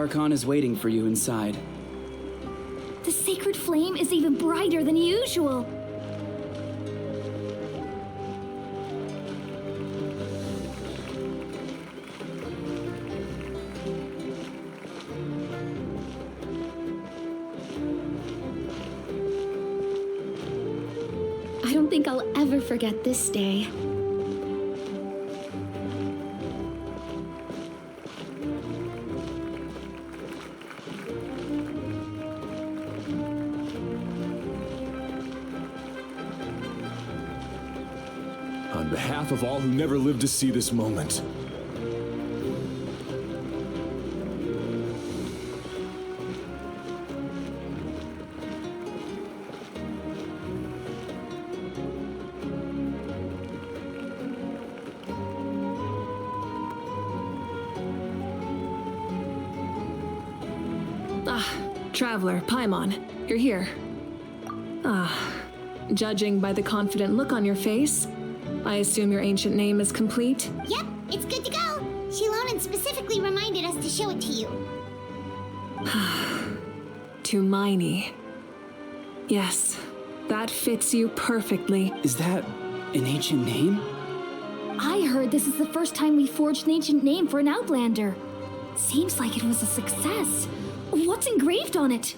ARCHON is waiting for you inside. The sacred flame is even brighter than usual. I don't think I'll ever forget this day. On behalf of all who never lived to see this moment. Traveler, Paimon, you're here. Judging by the confident look on your face, I assume your ancient name is complete? Yep, it's good to go. Shilonen specifically reminded us to show it to you. Tumaini. Yes, that fits you perfectly. Is that an ancient name? I heard this is the first time we forged an ancient name for an Outlander. Seems like it was a success. What's engraved on it?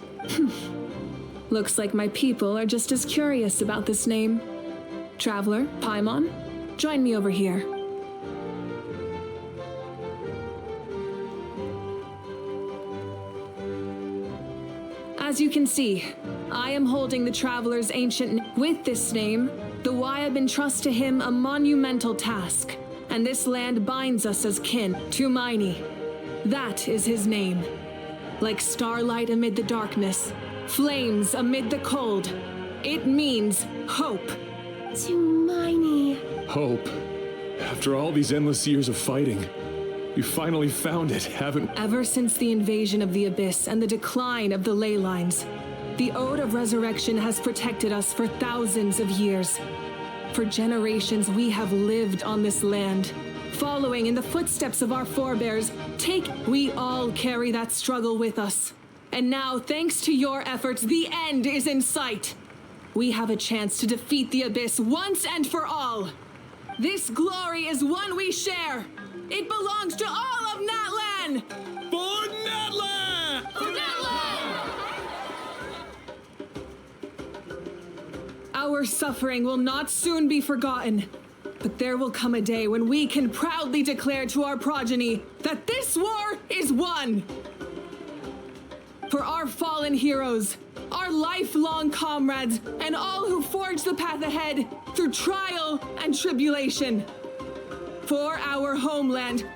Looks like my people are just as curious about this name. Traveler, Paimon, join me over here. As you can see, I am holding the Traveler's ancient with this name, the Wyab entrust to him a monumental task, and this land binds us as kin, Tumaini. That is his name. Like starlight amid the darkness, flames amid the cold. It means hope. Tumaini. Hope. After all these endless years of fighting, we finally found it, haven't we? Ever since the invasion of the Abyss and the decline of the ley lines, the Ode of Resurrection has protected us for thousands of years. For generations we have lived on this land, following in the footsteps of our forebears. We all carry that struggle with us. And now, thanks to your efforts, the end is in sight. We have a chance to defeat the Abyss once and for all. This glory is one we share. It belongs to all of Natlan! For Natlan! For Natlan! Our suffering will not soon be forgotten. But there will come a day when we can proudly declare to our progeny that this war is won. For our fallen heroes, our lifelong comrades, and all who forge the path ahead through trial and tribulation. For our homeland,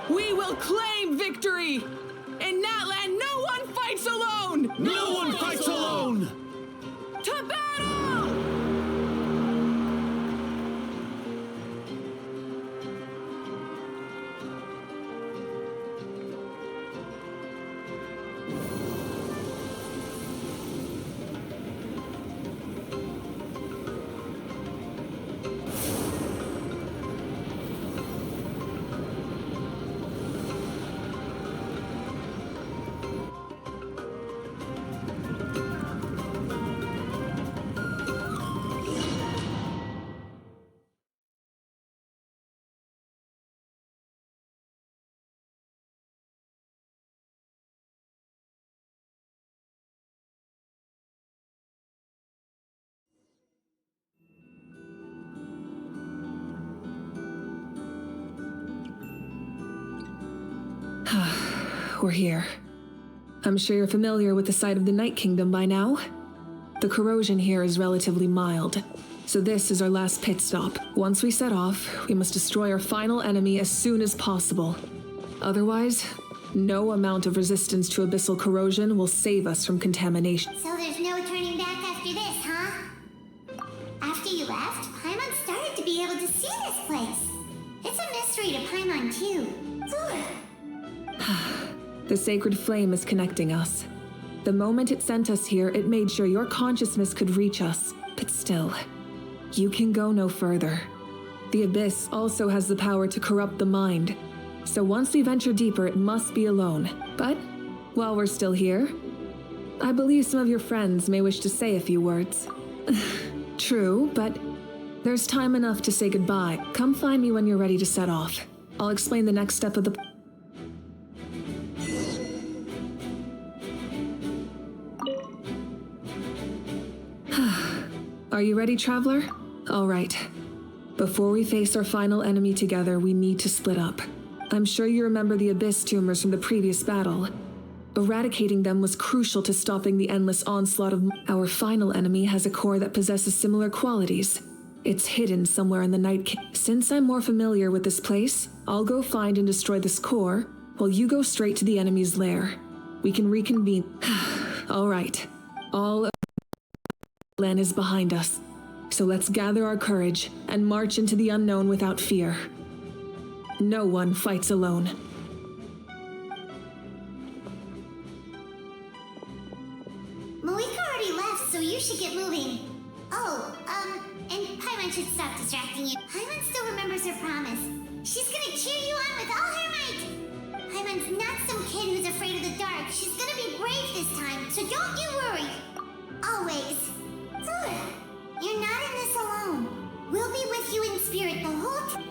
we will claim victory. In Natlan, no one fights alone! No one fights alone! To battle! We're here. I'm sure you're familiar with the site of the Night Kingdom by now. The corrosion here is relatively mild, so this is our last pit stop. Once we set off, we must destroy our final enemy as soon as possible. Otherwise, no amount of resistance to abyssal corrosion will save us from contamination. So there's no turning back after this, huh? After you left, Paimon started to be able to see this place. It's a mystery to Paimon, too. The sacred flame is connecting us. The moment it sent us here, it made sure your consciousness could reach us. But still, you can go no further. The Abyss also has the power to corrupt the mind. So once we venture deeper, it must be alone. But while we're still here, I believe some of your friends may wish to say a few words. True, but there's time enough to say goodbye. Come find me when you're ready to set off. I'll explain the next step of the... Are you ready, Traveler? All right. Before we face our final enemy together, we need to split up. I'm sure you remember the Abyss tumors from the previous battle. Eradicating them was crucial to stopping the endless onslaught of... Our final enemy has a core that possesses similar qualities. It's hidden somewhere in the Night. Since I'm more familiar with this place, I'll go find and destroy this core, while you go straight to the enemy's lair. We can reconvene. All right. All of the land is behind us. So let's gather our courage and march into the unknown without fear. No one fights alone. Malika already left, so you should get moving. Oh, and Paimon should stop distracting you. Paimon still remembers her promise. She's gonna cheer you on with all her might. Paimon's not some kid who's afraid of the dark. She's gonna be brave this time, so don't you worry. Always. You're not in this alone. We'll be with you in spirit the whole time.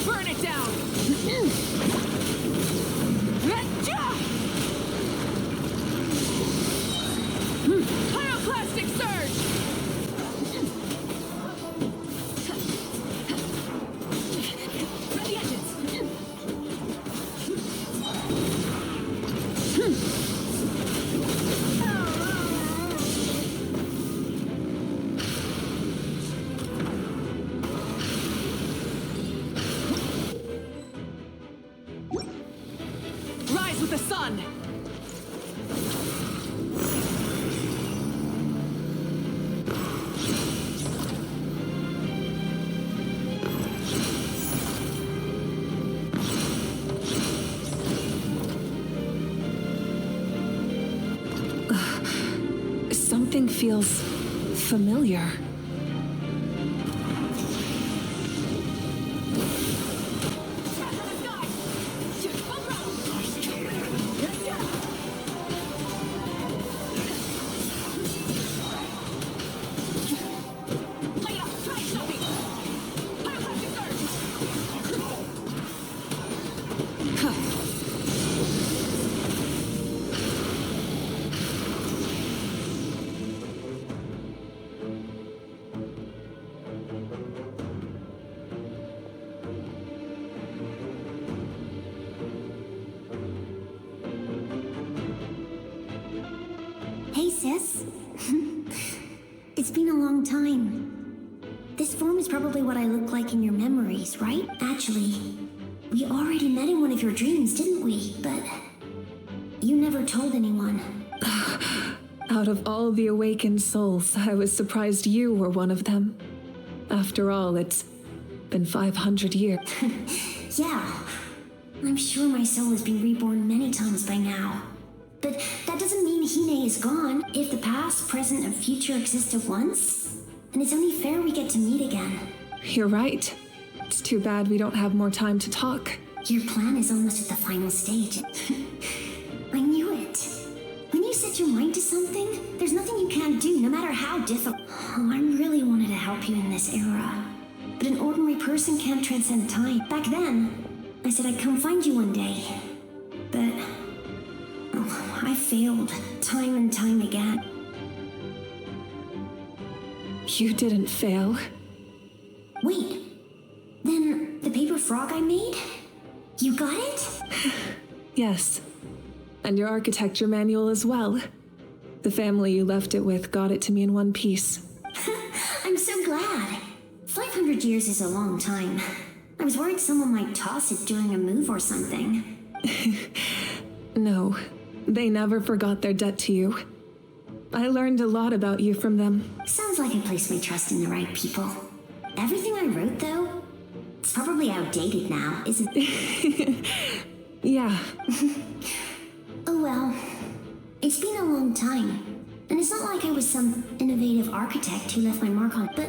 Burn it down! Pyroclastic surge! Ready engines! Rise with the sun! Something feels familiar. Hey, sis. It's been a long time. This form is probably what I look like in your memories, right? Actually, we already met in one of your dreams, didn't we? But you never told anyone. Out of all the awakened souls, I was surprised you were one of them. After all, it's been 500 years. Yeah, I'm sure my soul has been reborn many times by now. But that doesn't mean Hine is gone. If the past, present, and future exist at once, then it's only fair we get to meet again. You're right. It's too bad we don't have more time to talk. Your plan is almost at the final stage. I knew it. When you set your mind to something, there's nothing you can't do, no matter how difficult. Oh, I really wanted to help you in this era. But an ordinary person can't transcend time. Back then, I said I'd come find you one day. But I failed time and time again. You didn't fail. Wait, then the paper frog I made? You got it? Yes. And your architecture manual as well. The family you left it with got it to me in one piece. I'm so glad. 500 years is a long time. I was worried someone might toss it during a move or something. No. They never forgot their debt to you. I learned a lot about you from them. Sounds like I placed my trust in the right people. Everything I wrote, though, it's probably outdated now, isn't it? Yeah. Oh well. It's been a long time. And it's not like I was some innovative architect who left my mark on it, but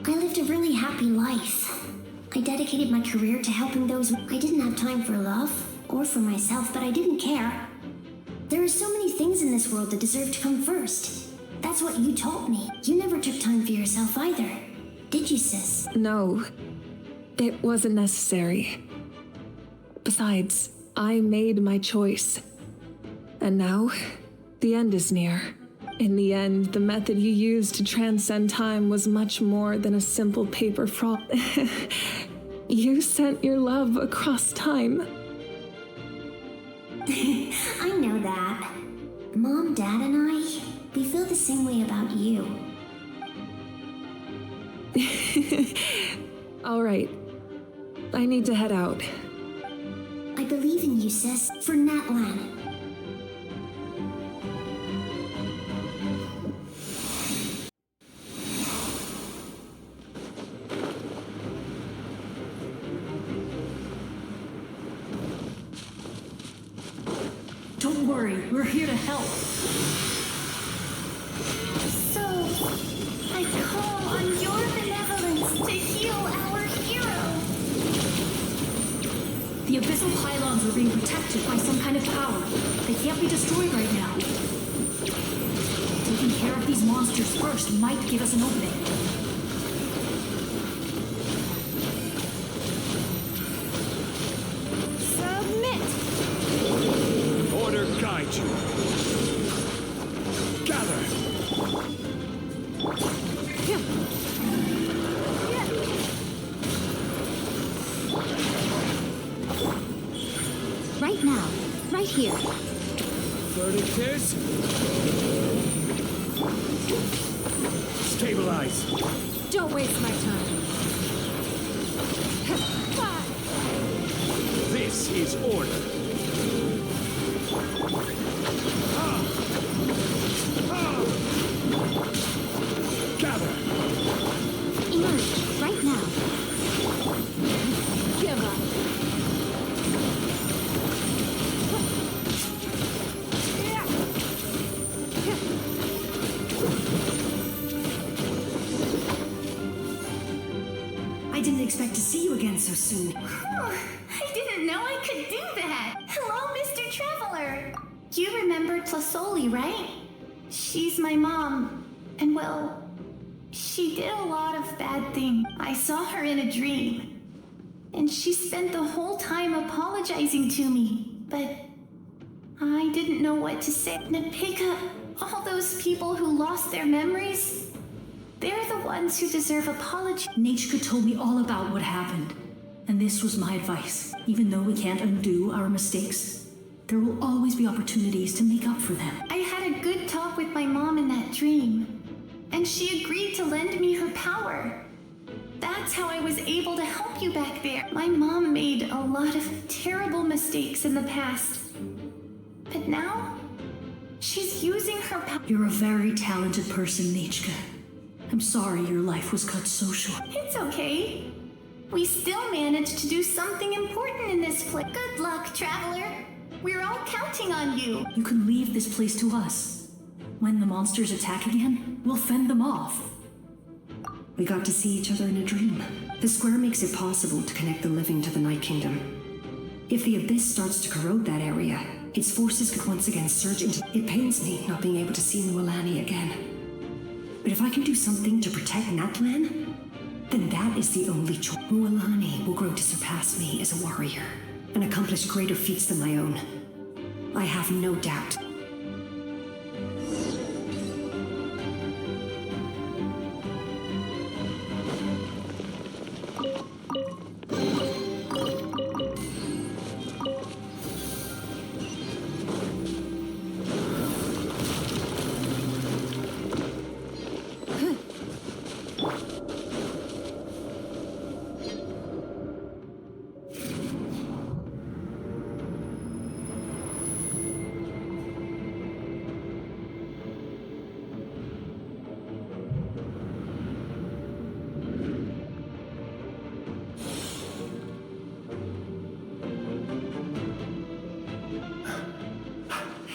I lived a really happy life. I dedicated my career to helping those. I didn't have time for love or for myself, but I didn't care. There are so many things in this world that deserve to come first. That's what you taught me. You never took time for yourself either. Did you, sis? No. It wasn't necessary. Besides, I made my choice. And now, the end is near. In the end, the method you used to transcend time was much more than a simple paper frog. You sent your love across time. I know that. Mom, Dad, and I, we feel the same way about you. All right. I need to head out. I believe in you, sis. For Natlan. Don't worry, we're here to help. So, I call on your benevolence to heal our hero. The abyssal pylons are being protected by some kind of power. They can't be destroyed right now. Taking care of these monsters first might give us an opening. Order guide you. Gather. Right now. Right here. Vertices. Stabilize. Don't waste my time. This is order. Gather. Emerge. Right now. Give up. I didn't expect to see you again so soon. I didn't know I could do that. Hello, Mr. Traveler. You remember Tlasoli, right? She's my mom. And well, she did a lot of bad things. I saw her in a dream. And she spent the whole time apologizing to me. But I didn't know what to say. Napika, all those people who lost their memories, they're the ones who deserve apology. Nachka told me all about what happened. And this was my advice. Even though we can't undo our mistakes, there will always be opportunities to make up for them. I had a good talk with my mom in that dream, and she agreed to lend me her power. That's how I was able to help you back there. My mom made a lot of terrible mistakes in the past, but now she's using her power. You're a very talented person, Nachka. I'm sorry your life was cut so short. It's okay. We still managed to do something important in this place. Good luck, Traveler. We're all counting on you. You can leave this place to us. When the monsters attack again, we'll fend them off. We got to see each other in a dream. The square makes it possible to connect the living to the Night Kingdom. If the Abyss starts to corrode that area, its forces could once again surge into... It pains me not being able to see Mualani again. But if I can do something to protect Natlan, then that is the only choice. Mualani will grow to surpass me as a warrior and accomplish greater feats than my own. I have no doubt.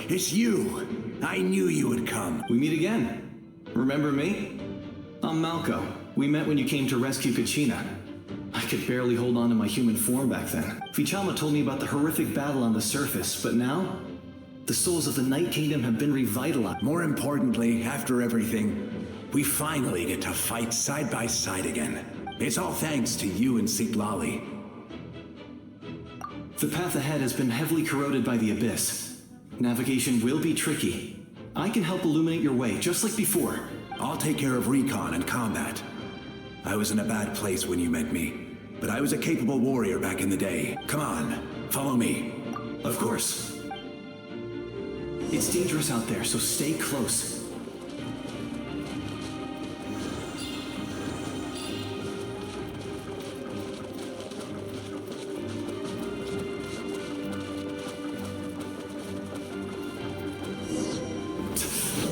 it's you. I knew you would come. We meet again. Remember me? I'm Malco. We met when you came to rescue Kachina. I could barely hold on to my human form back then. Vichama told me about the horrific battle on the surface, but now, the souls of the Night Kingdom have been revitalized. More importantly, after everything, we finally get to fight side by side again. It's all thanks to you and Citlali. The path ahead has been heavily corroded by the Abyss. Navigation will be tricky. I can help illuminate your way, just like before. I'll take care of recon and combat. I was in a bad place when you met me, but I was a capable warrior back in the day. Come on, follow me. Of course. It's dangerous out there, so stay close.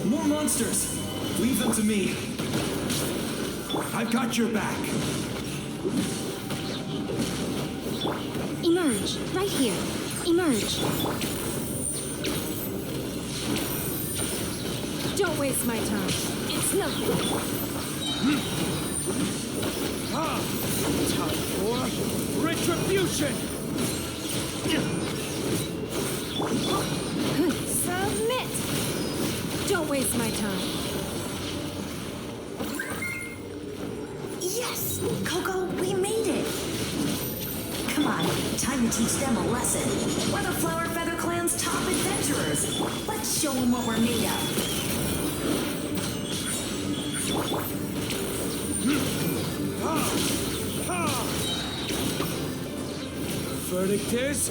More monsters! Leave them to me. I've got your back. Emerge, right here. Emerge. Don't waste my time. It's nothing. Time for retribution! Submit! Don't waste my time. Yes! Coco, we made it! Come on, time to teach them a lesson. We're the Flower Feather Clan's top adventurers. Let's show them what we're made of. Verdict is...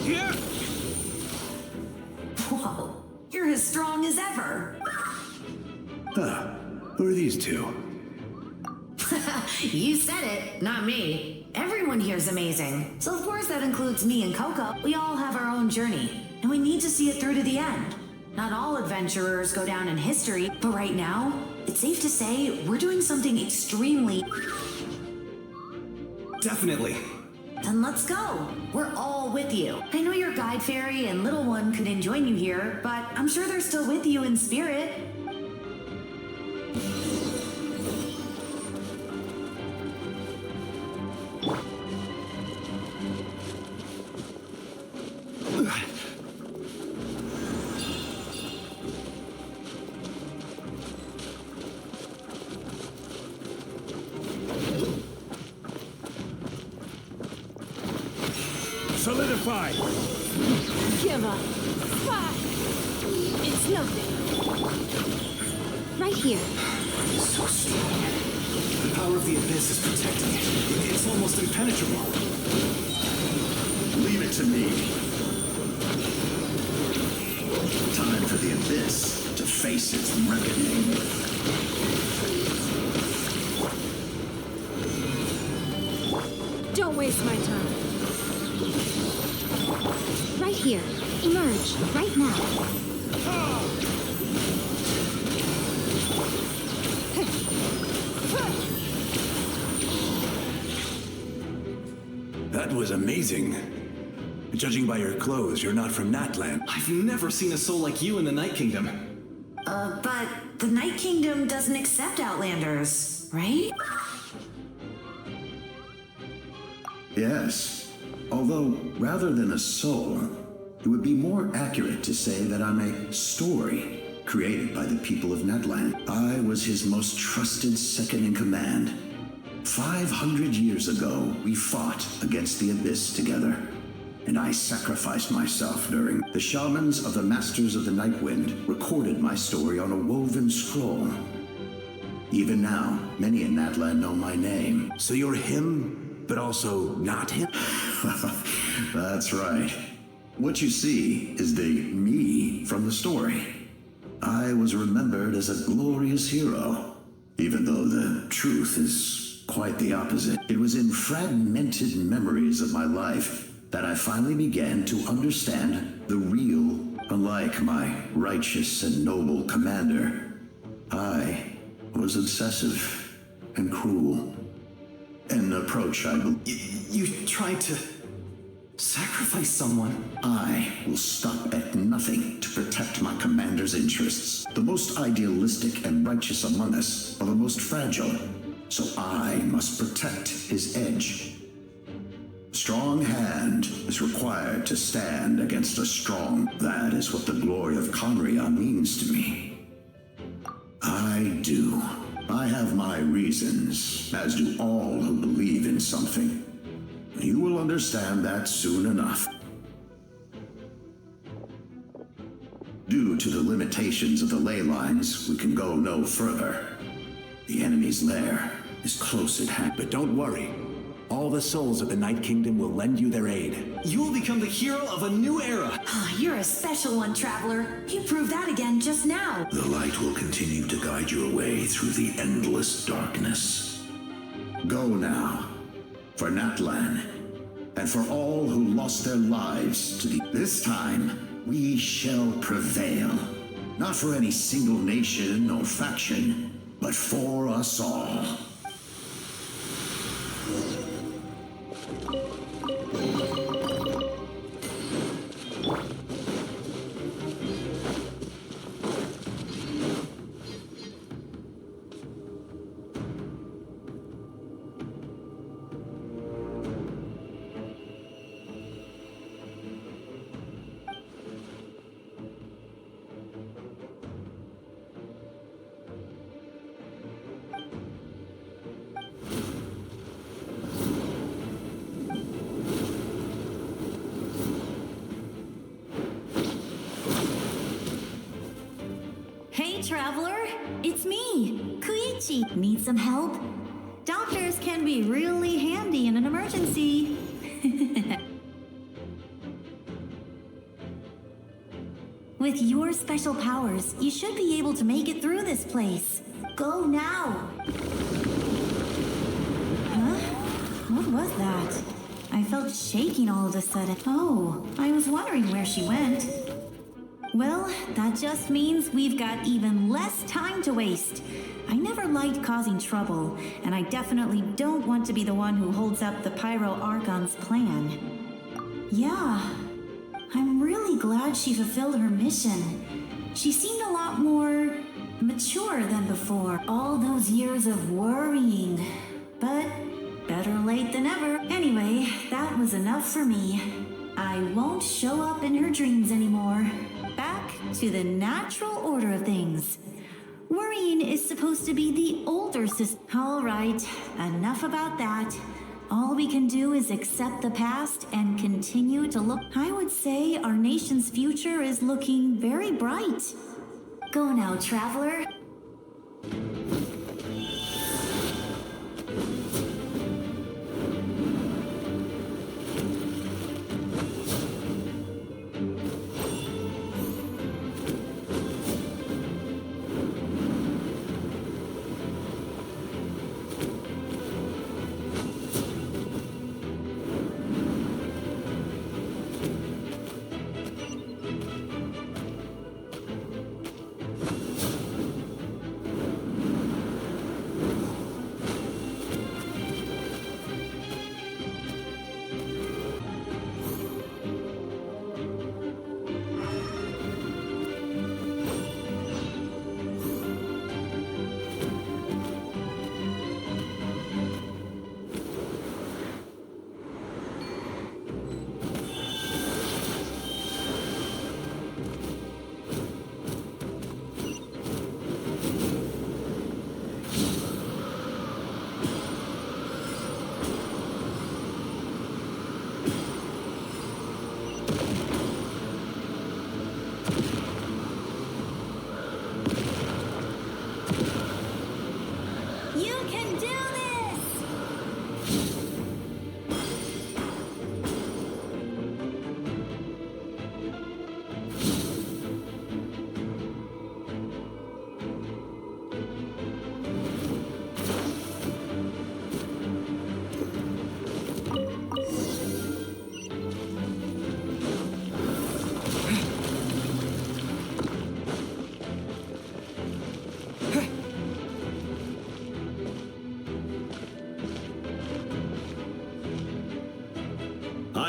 Here! Whoa, you're as strong as ever. Who are these two? You said it, not me. Everyone here's amazing. So of course that includes me and Coco. We all have our own journey, and we need to see it through to the end. Not all adventurers go down in history, but right now, it's safe to say we're doing something extremely... Definitely. Then let's go. We're all with you. I know your guide fairy and little one couldn't join you here, but I'm sure they're still with you in spirit. Solidify! Give up. Fuck. It's nothing. Right here. So strong. The power of the Abyss is protecting it. It's almost impenetrable. Leave it to me. Time for the Abyss to face its reckoning. Don't waste my time. Right here. Emerge. Right now. That was amazing. Judging by your clothes, you're not from Natland. I've never seen a soul like you in the Night Kingdom. But the Night Kingdom doesn't accept Outlanders, right? Yes. Although, rather than a soul, it would be more accurate to say that I'm a story created by the people of Natland. I was his most trusted second-in-command. 500 years ago, we fought against the Abyss together, and I sacrificed myself during. The shamans of the Masters of the Night Wind recorded my story on a woven scroll. Even now, many in Natland know my name. So you're him, but also not him? That's right. What you see is the me from the story. I was remembered as a glorious hero, even though the truth is quite the opposite. It was in fragmented memories of my life that I finally began to understand the real. Unlike my righteous and noble commander, I was obsessive and cruel. An approach I You tried to Sacrifice someone? I will stop at nothing to protect my commander's interests. The most idealistic and righteous among us are the most fragile, so I must protect his edge. A strong hand is required to stand against a strong. That is what the glory of Conria means to me. I do. I have my reasons, as do all who believe in something. You will understand that soon enough. Due to the limitations of the ley lines, we can go no further. The enemy's lair is close at hand. But don't worry. All the souls of the Night Kingdom will lend you their aid. You will become the hero of a new era. You're a special one, Traveler. You proved that again just now. The light will continue to guide your way through the endless darkness. Go now, for Natlan, and for all who lost their lives to the... This time, we shall prevail. Not for any single nation or faction, but for us all. Hey, Traveler! It's me, Koichi. Need some help? Doctors can be really handy in an emergency. With your special powers, you should be able to make it through this place. Go now! Huh? What was that? I felt shaking all of a sudden. Oh, I was wondering where she went. Well, that just means we've got even less time to waste. I never liked causing trouble, and I definitely don't want to be the one who holds up the Pyro Archon's plan. Yeah, I'm really glad she fulfilled her mission. She seemed a lot more mature than before. All those years of worrying, but better late than ever. Anyway, that was enough for me. I won't show up in her dreams anymore. Back to the natural order of things. Worrying is supposed to be the older sister. All right, enough about that. All we can do is accept the past and continue to look. I would say our nation's future is looking very bright. Go now, Traveler.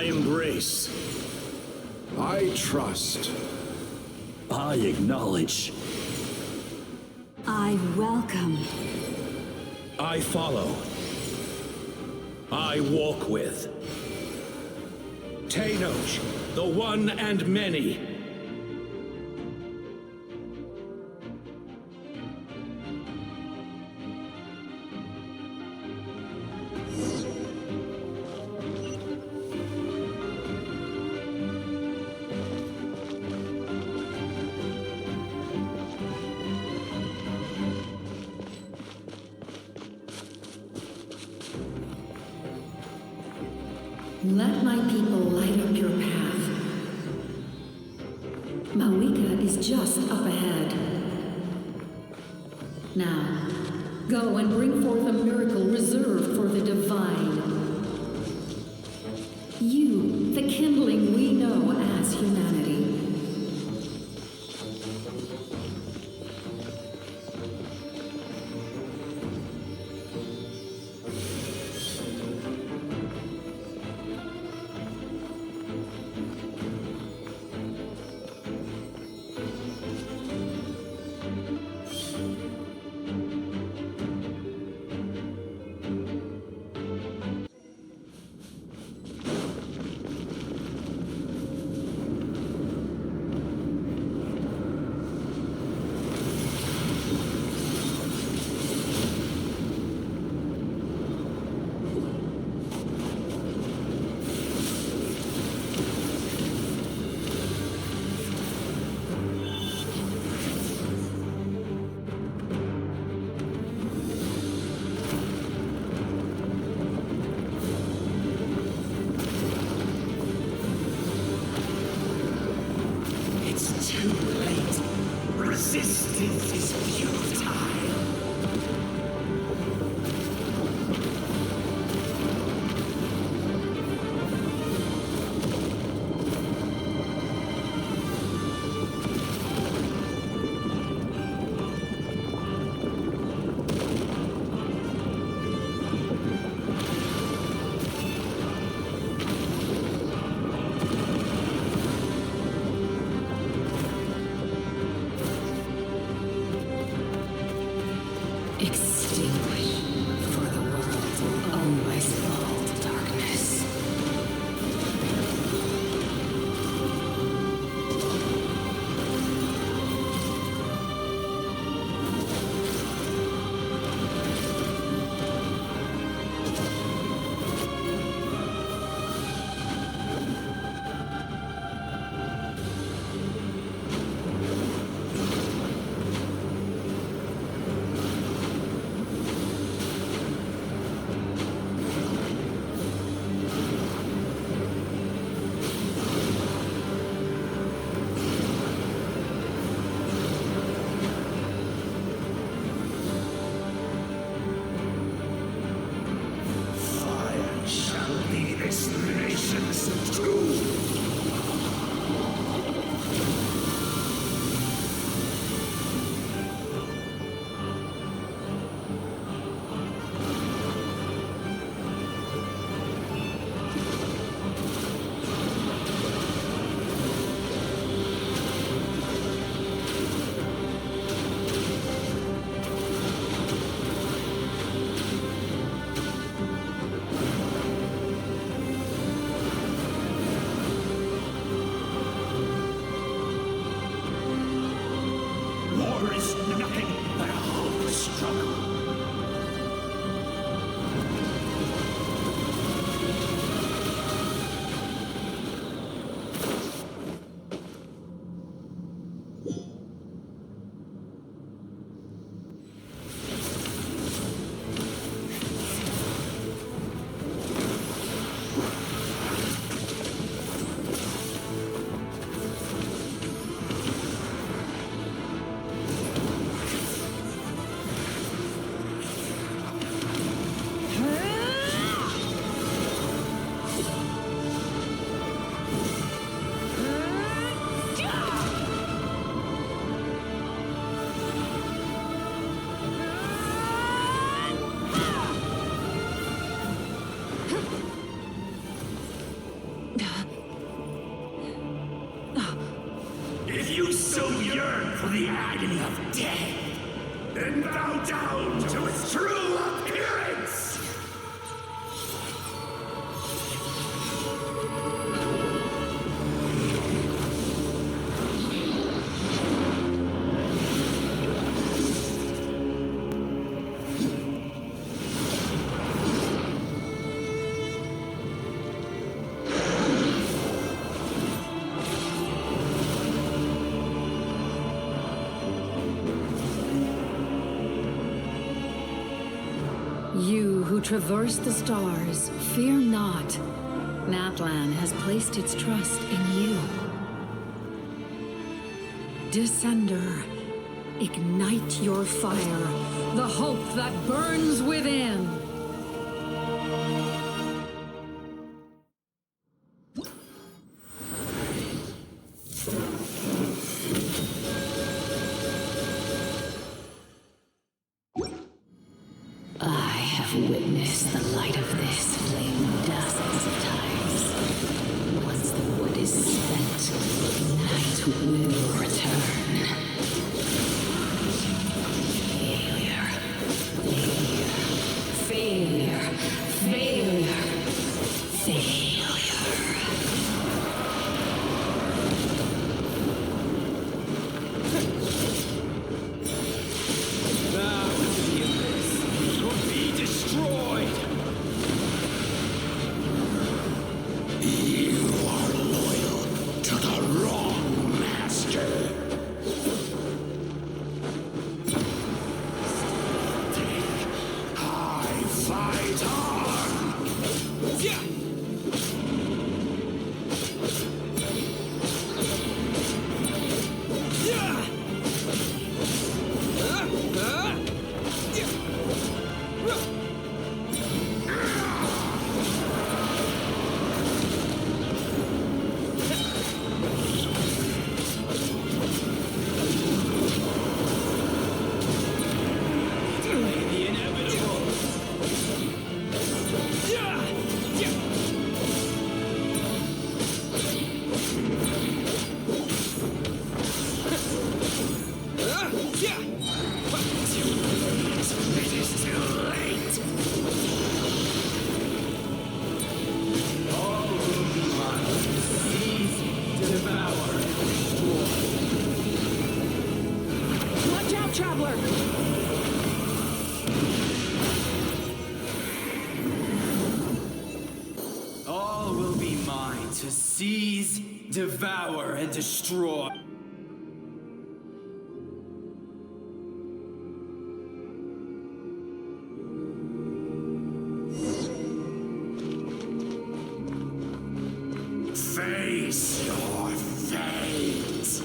embrace. I trust. I acknowledge. I welcome. I follow. I walk with. Tenoch, the one and many. Let my people light up your path. Mawika is just up ahead. Now, go and bring forth a miracle reserved for the divine. You, the kindling we know as humanity. Resistance is futile. Extinguish, for the world always fall to darkness. so yearn for the agony of death, then bow down to its true appearance! You who traverse the stars, fear not. Natlan has placed its trust in you. Descender, ignite your fire, the hope that burns within. Witness the light of this flame dozens of times. Once the wood is spent, night will return. Failure. Failure. Failure. Failure. To seize, devour, and destroy. Face your fate.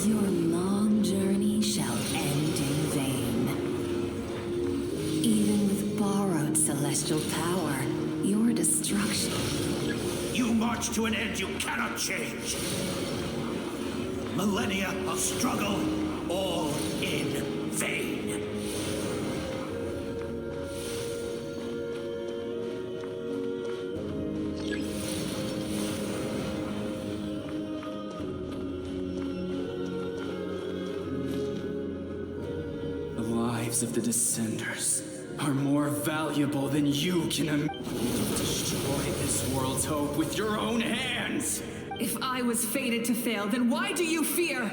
Your long journey shall end in vain. Even with borrowed celestial power, your destruction. You march to an end you cannot change. Millennia of struggle, all in vain. The lives of the Descenders are more valuable than you can destroy this world's hope with your own hands! If I was fated to fail, then why do you fear?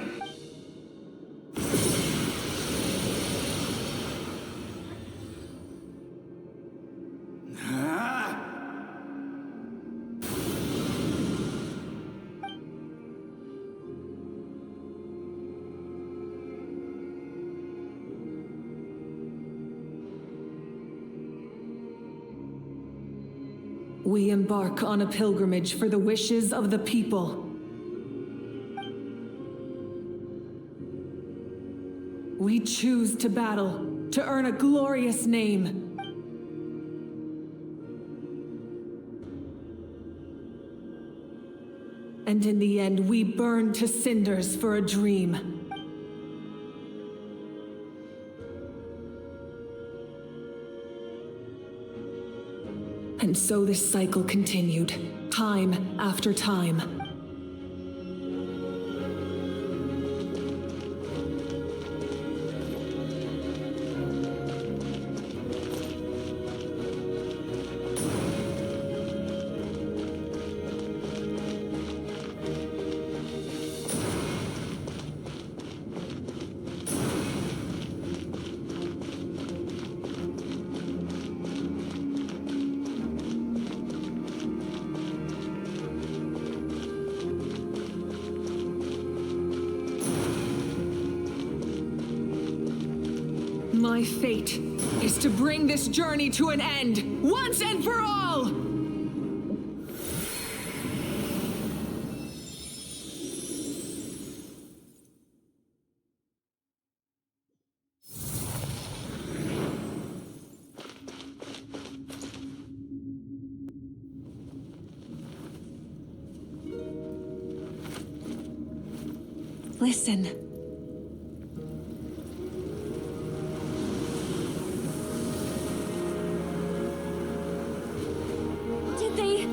We embark on a pilgrimage for the wishes of the people. We choose to battle, to earn a glorious name. And in the end, we burn to cinders for a dream. And so this cycle continued, time after time. My fate is to bring this journey to an end, once and for all! Listen. Did they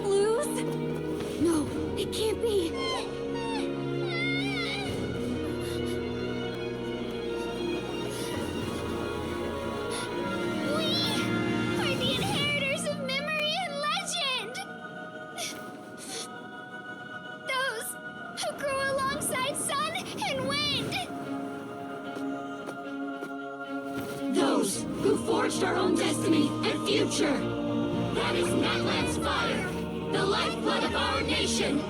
lose? No, it can't be. We are the inheritors of memory and legend! Those who grew alongside sun and wind! Those who forged our own destiny and future! That is Natlan's fire, the lifeblood of our nation!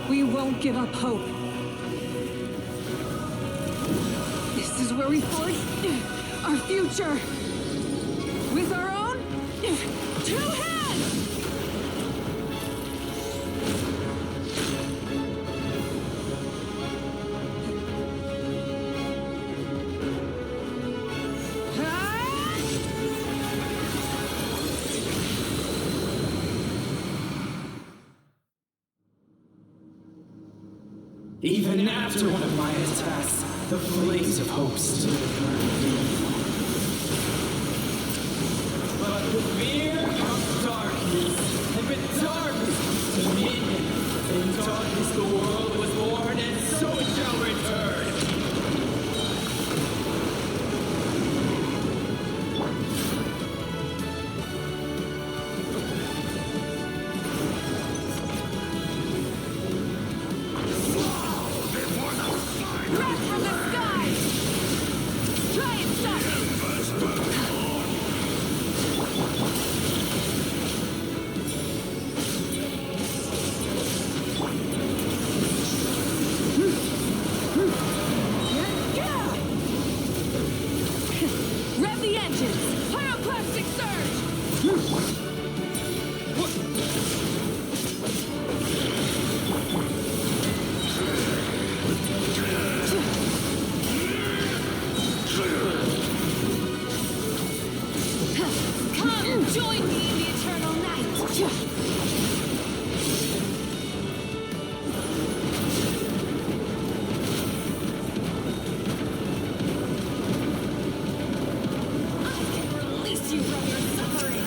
We won't give up hope. This is where we forge our future. With our own 2 hands! Even after one of my attacks, the flames of hope still burn. But the fear of darkness, and with darkness dominion, in darkness the world was born, and so it shall return. Join me in the eternal night! Release you from your suffering!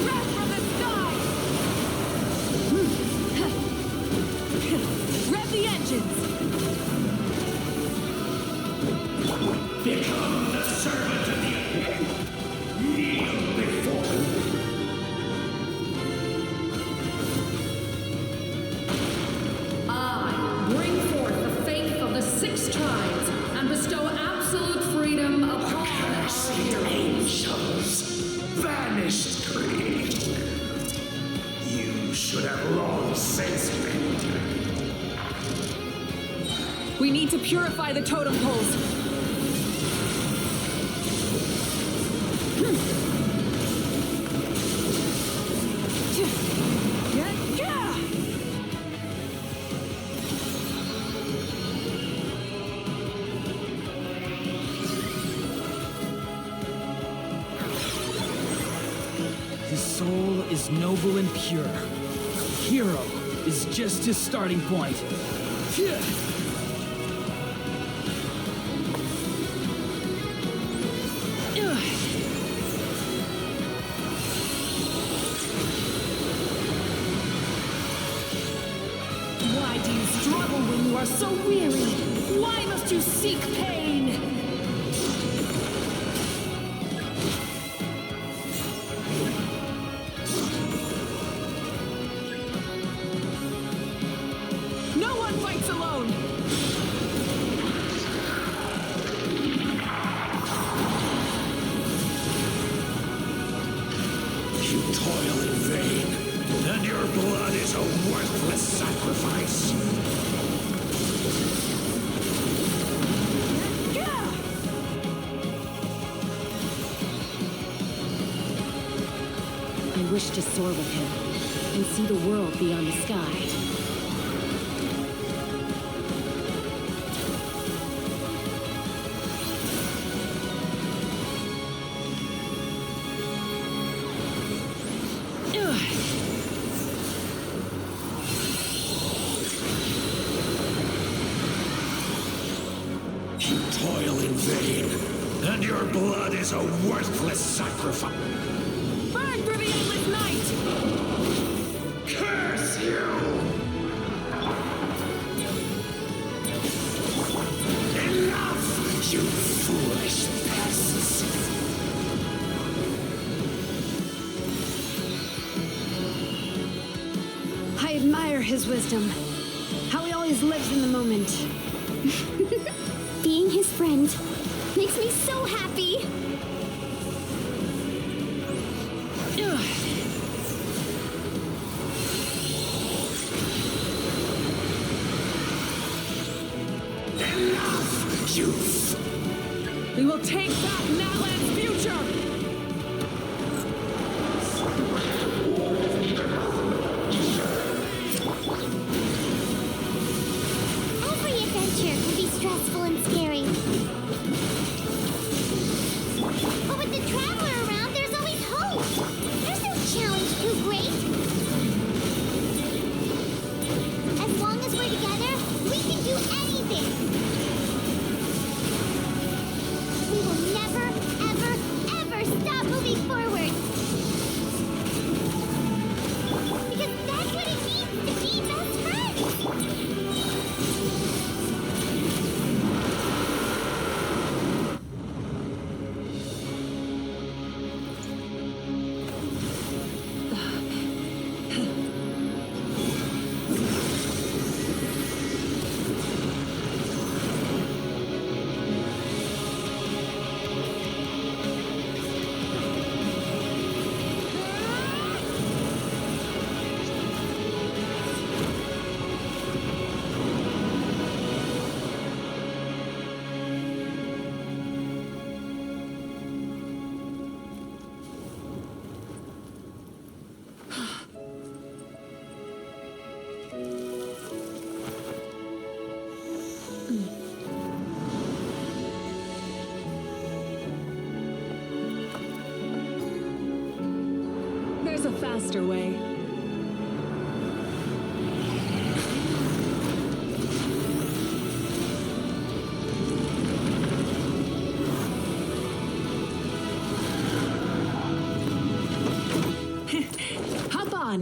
Wrath from the sky! Rev the engines! Become the servant of the earth. Kneel before me. I bring forth the faith of the 6 tribes and bestow absolute freedom upon Accursed our heroes. angels, vanished creed. You should have long since been. We need to purify the totem poles. is noble and pure. Hero is just his starting point. Why do you struggle when you are so weary? Why must you seek pain? No one fights alone! You toil in vain, and your blood is a worthless sacrifice. I wish to soar with him and see the world beyond the sky. You toil in vain, and your blood is a worthless sacrifice. Burn through the endless night! Curse you! Enough, you foolish pests! I admire his wisdom. How he always lives in the moment. Being his friend makes me so happy. Enough, you We will take back Natlan's future! Every adventure can be stressful and scary. But with the Traveler around, there's always hope. There's no challenge too great. As long as we're together, we can do anything. We will never, ever, ever stop moving forward. Because that's what it means to be best friends. There's a faster way. Hop on!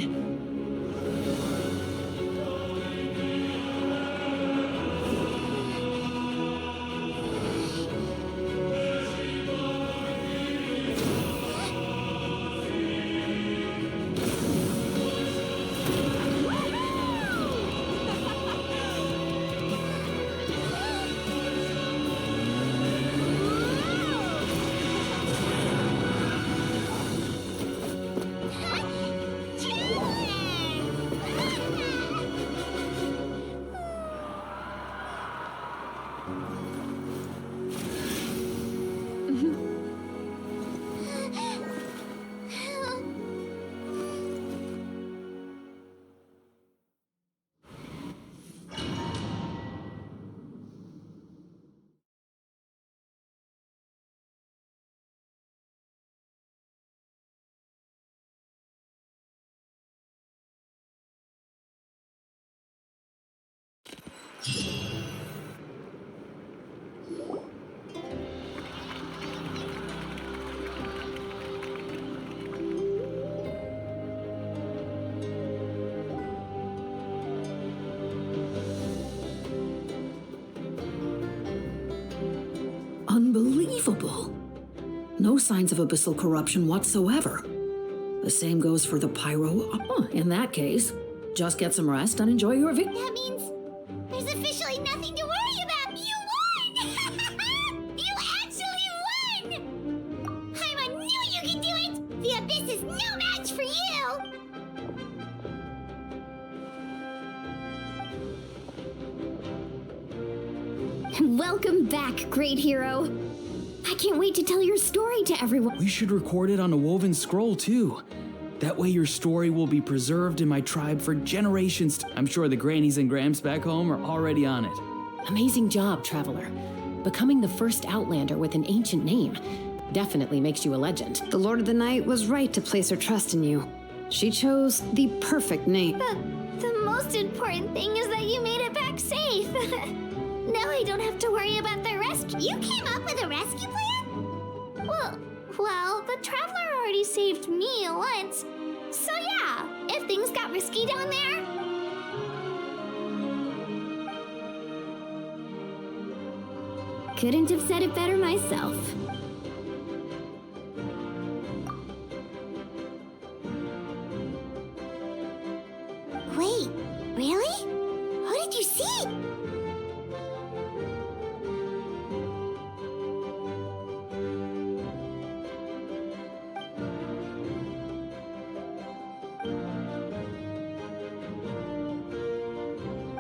Unbelievable. No signs of abyssal corruption whatsoever. The same goes for the pyro. In that case, just get some rest and enjoy your victory. That means there's officially nothing to worry about. You won! You actually won! Paimon knew you could do it! The Abyss is no match for you! Welcome back, great hero. I can't wait to tell your story to everyone. We should record it on a woven scroll, too. That way your story will be preserved in my tribe for generations. I'm sure the grannies and gramps back home are already on it. Amazing job, Traveler. Becoming the first Outlander with an ancient name definitely makes you a legend. The Lord of the Night was right to place her trust in you. She chose the perfect name. The most important thing is that you made it back safe. Now I don't have to worry about the rescue. You came up with a rescue plan? Well, the Traveler already saved me once. So yeah, if things got risky down there... Couldn't have said it better myself. Wait, really? Who did you see?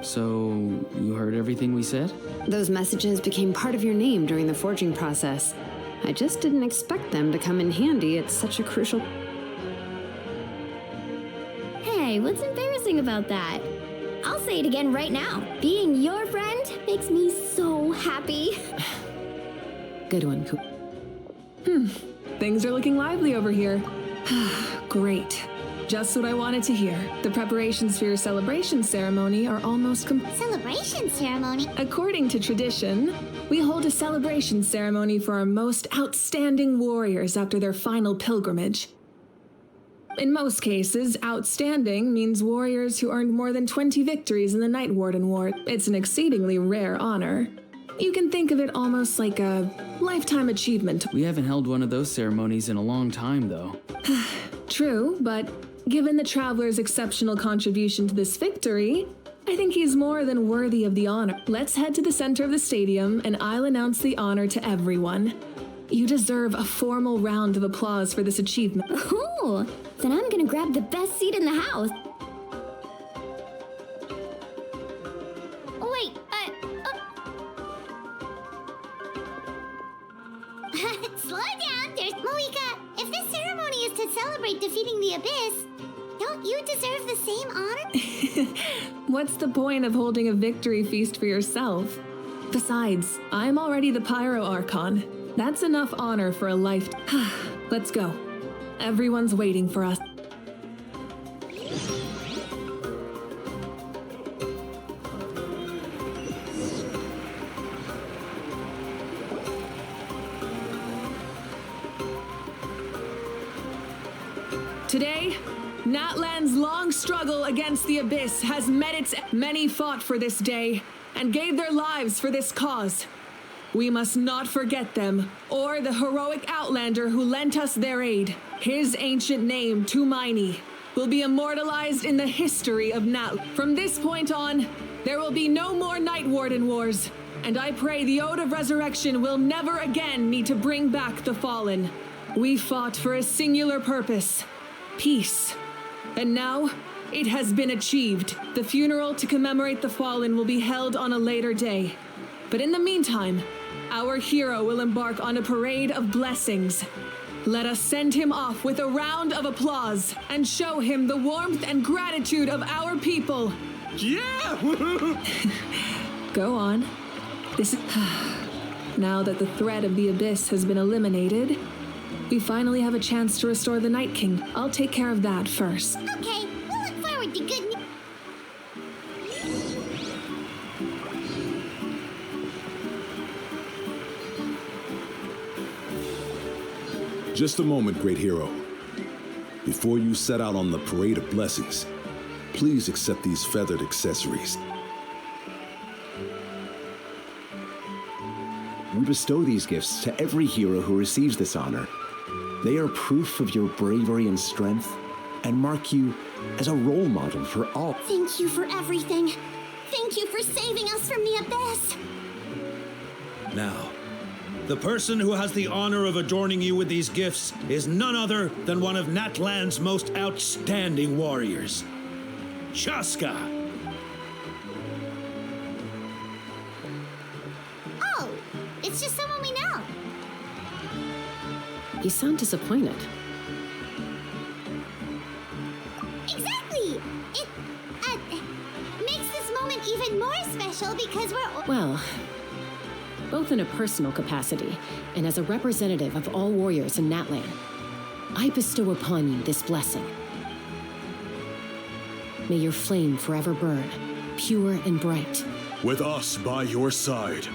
So, you heard everything we said? Those messages became part of your name during the forging process. I just didn't expect them to come in handy at such a crucial... Hey, what's embarrassing about that? I'll say it again right now. Being your friend makes me so happy. Good one, Coop. Things are looking lively over here. Great. Just what I wanted to hear. The preparations for your celebration ceremony are almost complete. Celebration ceremony? According to tradition, we hold a celebration ceremony for our most outstanding warriors after their final pilgrimage. In most cases, outstanding means warriors who earned more than 20 victories in the Night Warden War. It's an exceedingly rare honor. You can think of it almost like a lifetime achievement. We haven't held one of those ceremonies in a long time, though. True, but given the Traveler's exceptional contribution to this victory, I think he's more than worthy of the honor. Let's head to the center of the stadium, and I'll announce the honor to everyone. You deserve a formal round of applause for this achievement. Ooh, then I'm gonna grab the best seat in the house. Wait, slow down, there's Moika. If this ceremony is to celebrate defeating the Abyss, don't you deserve the same honor? What's the point of holding a victory feast for yourself? Besides, I'm already the Pyro Archon. That's enough honor for a life. Let's go. Everyone's waiting for us. Today, Natlan's long struggle against the Abyss has met its end. Many fought for this day and gave their lives for this cause. We must not forget them, or the heroic Outlander who lent us their aid. His ancient name, Tumaini, will be immortalized in the history of Natlan. From this point on, there will be no more Night Warden Wars, and I pray the Ode of Resurrection will never again need to bring back the Fallen. We fought for a singular purpose: peace. And now, it has been achieved. The funeral to commemorate the Fallen will be held on a later day. But in the meantime, our hero will embark on a parade of blessings. Let us send him off with a round of applause and show him the warmth and gratitude of our people. Yeah! Go on. This is... Now that the threat of the Abyss has been eliminated, we finally have a chance to restore the Night King. I'll take care of that first. Okay, we'll look forward to good news. Just a moment, great hero. Before you set out on the Parade of Blessings, please accept these feathered accessories. We bestow these gifts to every hero who receives this honor. They are proof of your bravery and strength, and mark you as a role model for all. Thank you for everything. Thank you for saving us from the abyss. Now, the person who has the honor of adorning you with these gifts is none other than one of Natlan's most outstanding warriors, Chaska. Oh, it's just someone we know. You sound disappointed. Exactly! It makes this moment even more special because we're... Well, both in a personal capacity and as a representative of all warriors in Natlan, I bestow upon you this blessing. May your flame forever burn, pure and bright. With us by your side,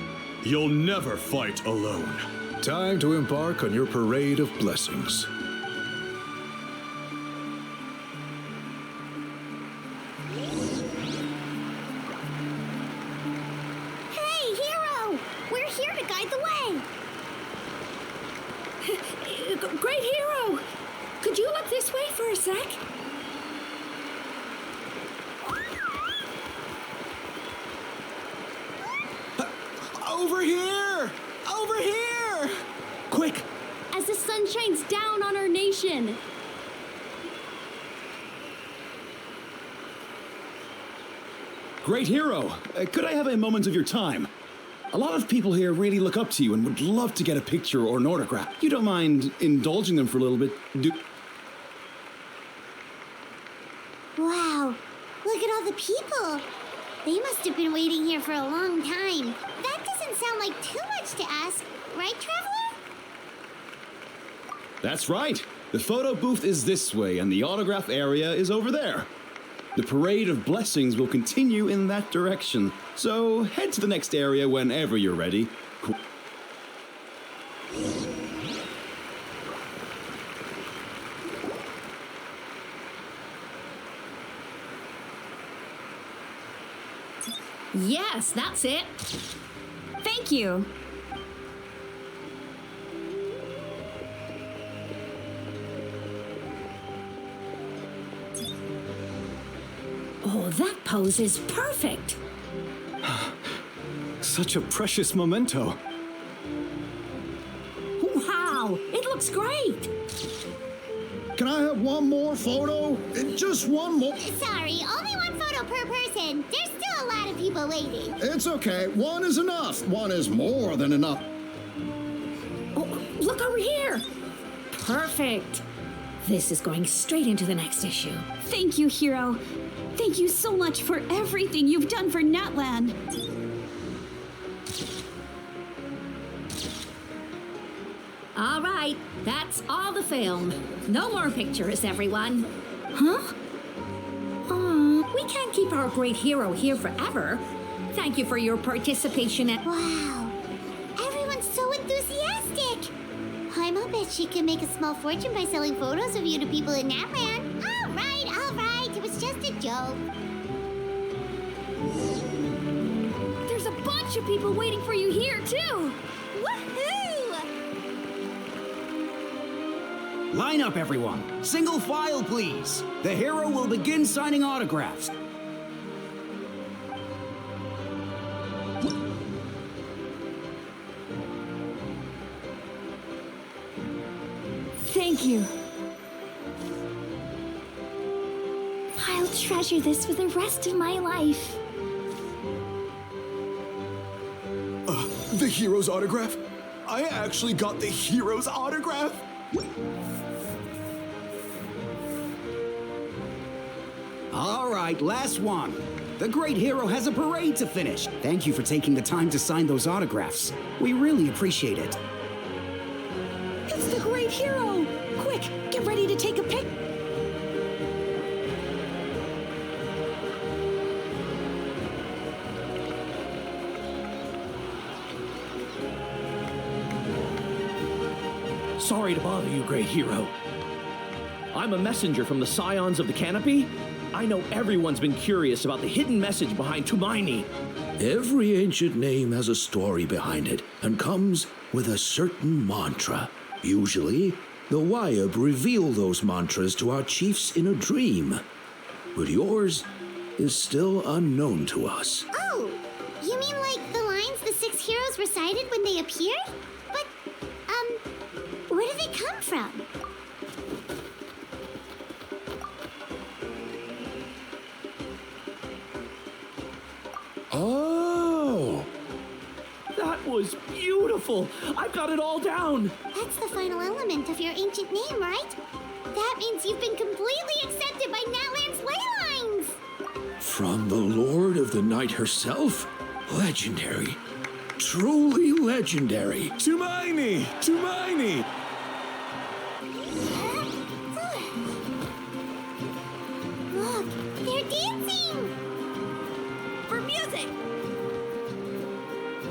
you'll never fight alone. Time to embark on your Parade of Blessings. Hey, hero! We're here to guide the way. Great hero! Could you look this way for a sec? Over here! Over here! Quick! As the sun shines down on our nation. Great hero! Could I have a moment of your time? A lot of people here really look up to you and would love to get a picture or an autograph. You don't mind indulging them for a little bit, do... Wow, look at all the people. They must have been waiting here for a long time. That doesn't sound like too much to ask, right, Traveler? That's right! The photo booth is this way and the autograph area is over there. The Parade of Blessings will continue in that direction, so head to the next area whenever you're ready. Yes, that's it. Thank you. Oh, that pose is perfect. Such a precious memento. Wow, it looks great. Can I have one more photo? Just one more. Sorry, only one photo per person. There's still a lot of people waiting. It's okay. One is enough. One is more than enough. Oh, look over here. Perfect. This is going straight into the next issue. Thank you, hero. Thank you so much for everything you've done for Natlan. All right, that's all the film. No more pictures, everyone. Huh? We can't keep our great hero here forever. Thank you for your participation at... Wow, everyone's so enthusiastic. I'll bet she can make a small fortune by selling photos of you to people in Natlan. All right, it was just a joke. There's a bunch of people waiting for you here, too. Woohoo! Line up, everyone. Single file, please. The hero will begin signing autographs. Thank you. I'll treasure this for the rest of my life. The hero's autograph? I actually got the hero's autograph? All right, last one. The great hero has a parade to finish. Thank you for taking the time to sign those autographs. We really appreciate it. It's the great hero! Quick, get ready to take a pic. Sorry to bother you, great hero. I'm a messenger from the Scions of the Canopy. I know everyone's been curious about the hidden message behind Tumaini. Every ancient name has a story behind it and comes with a certain mantra. Usually, the Wayab reveal those mantras to our chiefs in a dream. But yours is still unknown to us. Oh, you mean like the lines the 6 heroes recited when they appeared? But, where do they come from? Oh! That was beautiful! I've got it all down! That's the final element of your ancient name, right? That means you've been completely accepted by Natlan's ley lines! From the Lord of the Night herself? Legendary. Truly legendary. Tumaini! Tumaini! Look, they're dancing! For music!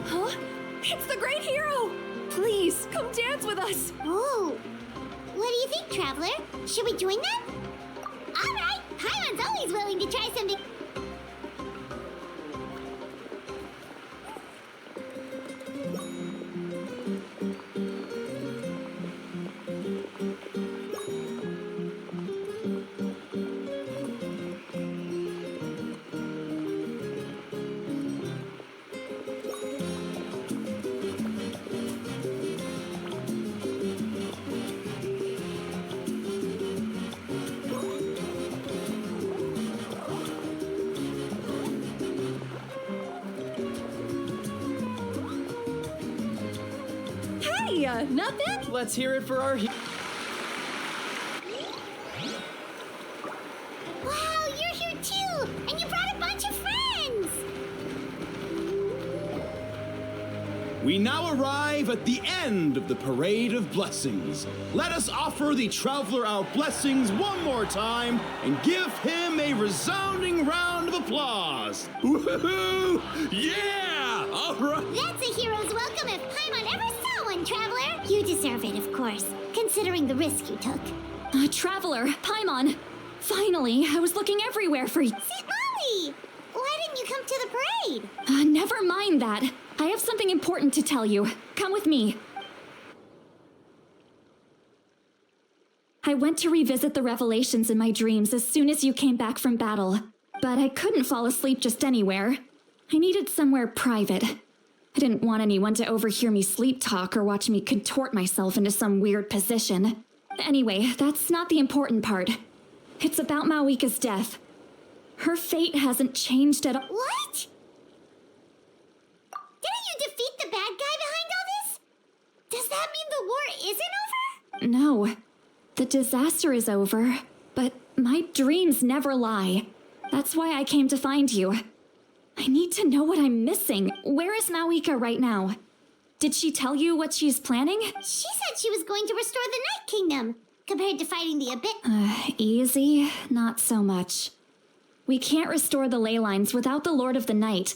Huh? It's the great hero! Please, come dance with us! Oh! What do you think, Traveler? Should we join them? Alright! Paimon's always willing to try something. Nothing? Let's hear it for our Wow, you're here too! And you brought a bunch of friends! We now arrive at the end of the Parade of Blessings. Let us offer the Traveler our blessings one more time and give him a resounding round of applause. Woohoo! Yeah! All right! That's a hero's welcome if Paimon ever saw one, Traveler! You deserve it, of course, considering the risk you took. Traveler, Paimon! Finally, I was looking everywhere for you. Sit Molly! Why didn't you come to the parade? Never mind that. I have something important to tell you. Come with me. I went to revisit the revelations in my dreams as soon as you came back from battle, but I couldn't fall asleep just anywhere. I needed somewhere private. I didn't want anyone to overhear me sleep talk or watch me contort myself into some weird position. Anyway, that's not the important part. It's about Mawika's death. Her fate hasn't changed at all. What? Didn't you defeat the bad guy behind all this? Does that mean the war isn't over? No. The disaster is over, but my dreams never lie. That's why I came to find you. I need to know what I'm missing. Where is Mawika right now? Did she tell you what she's planning? She said she was going to restore the Night Kingdom, compared to fighting the Abyss. Easy, not so much. We can't restore the ley lines without the Lord of the Night,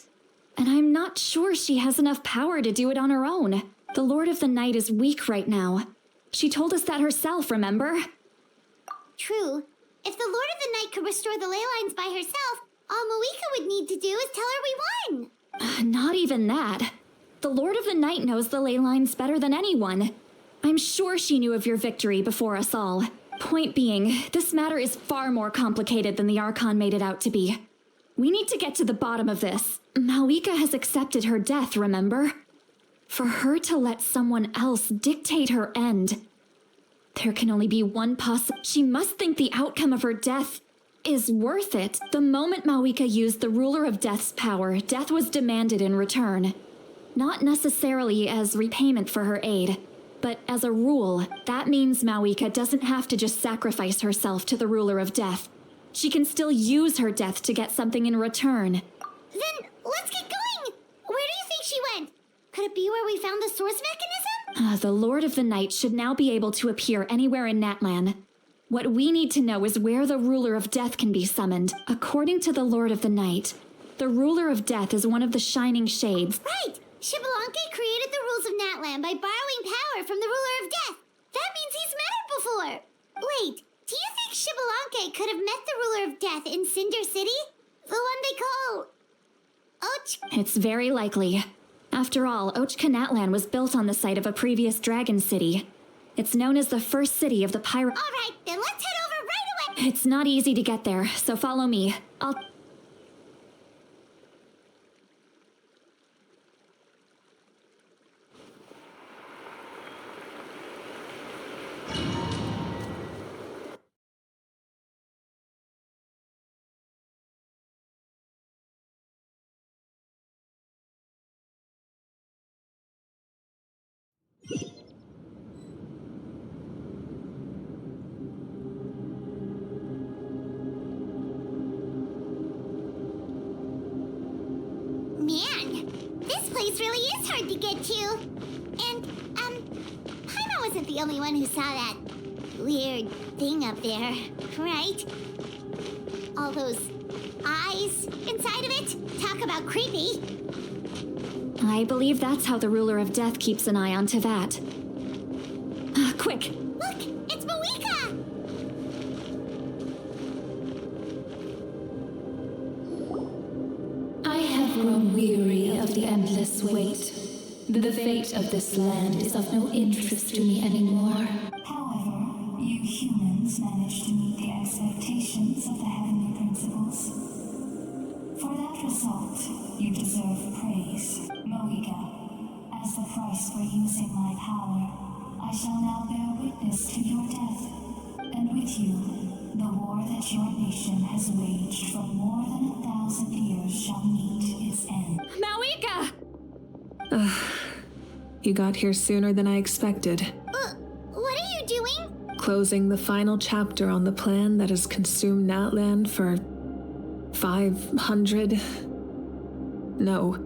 and I'm not sure she has enough power to do it on her own. The Lord of the Night is weak right now. She told us that herself, remember? True. If the Lord of the Night could restore the ley lines by herself, all Mawika would need to do is tell her we won. Not even that. The Lord of the Night knows the ley lines better than anyone. I'm sure she knew of your victory before us all. Point being, this matter is far more complicated than the Archon made it out to be. We need to get to the bottom of this. Mawika has accepted her death, remember? For her to let someone else dictate her end. There can only be one She must think the outcome of her death is worth it. The moment Mawika used the Ruler of Death's power, death was demanded in return. Not necessarily as repayment for her aid, but as a rule, that means Mawika doesn't have to just sacrifice herself to the Ruler of Death. She can still use her death to get something in return. Then let's get going! Where do you think she went? Could it be where we found the source mechanism? The Lord of the Night should now be able to appear anywhere in Natlan. What we need to know is where the Ruler of Death can be summoned. According to the Lord of the Night, the Ruler of Death is one of the Shining Shades. Right! Xbalanque created the rules of Natlan by borrowing power from the Ruler of Death. That before. Wait, do you think Xbalanque could have met the ruler of death in Cinder City? The one they call... Ochka? It's very likely. After all, Ochka was built on the site of a previous dragon city. It's known as the first city of the Pyro... Alright, then let's head over right away! It's not easy to get there, so follow me. I'll... Man, this place really is hard to get to. And, Paimon wasn't the only one who saw that weird thing up there, right? All those eyes inside of it? Talk about creepy. I believe that's how the ruler of death keeps an eye on Tevat. Quick! Look, it's Moika! I have grown weary of the endless wait. The fate of this land is of no interest to me anymore. However, you humans managed to meet the expectations of the heavenly principles. For that result, you deserve praise. Mohiga, as the price for using my power, I shall now bear witness to your death, and with you, the war that your nation has waged for more than 1,000 years shall meet its end. Mawika! You got here sooner than I expected. What are you doing? Closing the final chapter on the plan that has consumed Natlan for 500... No.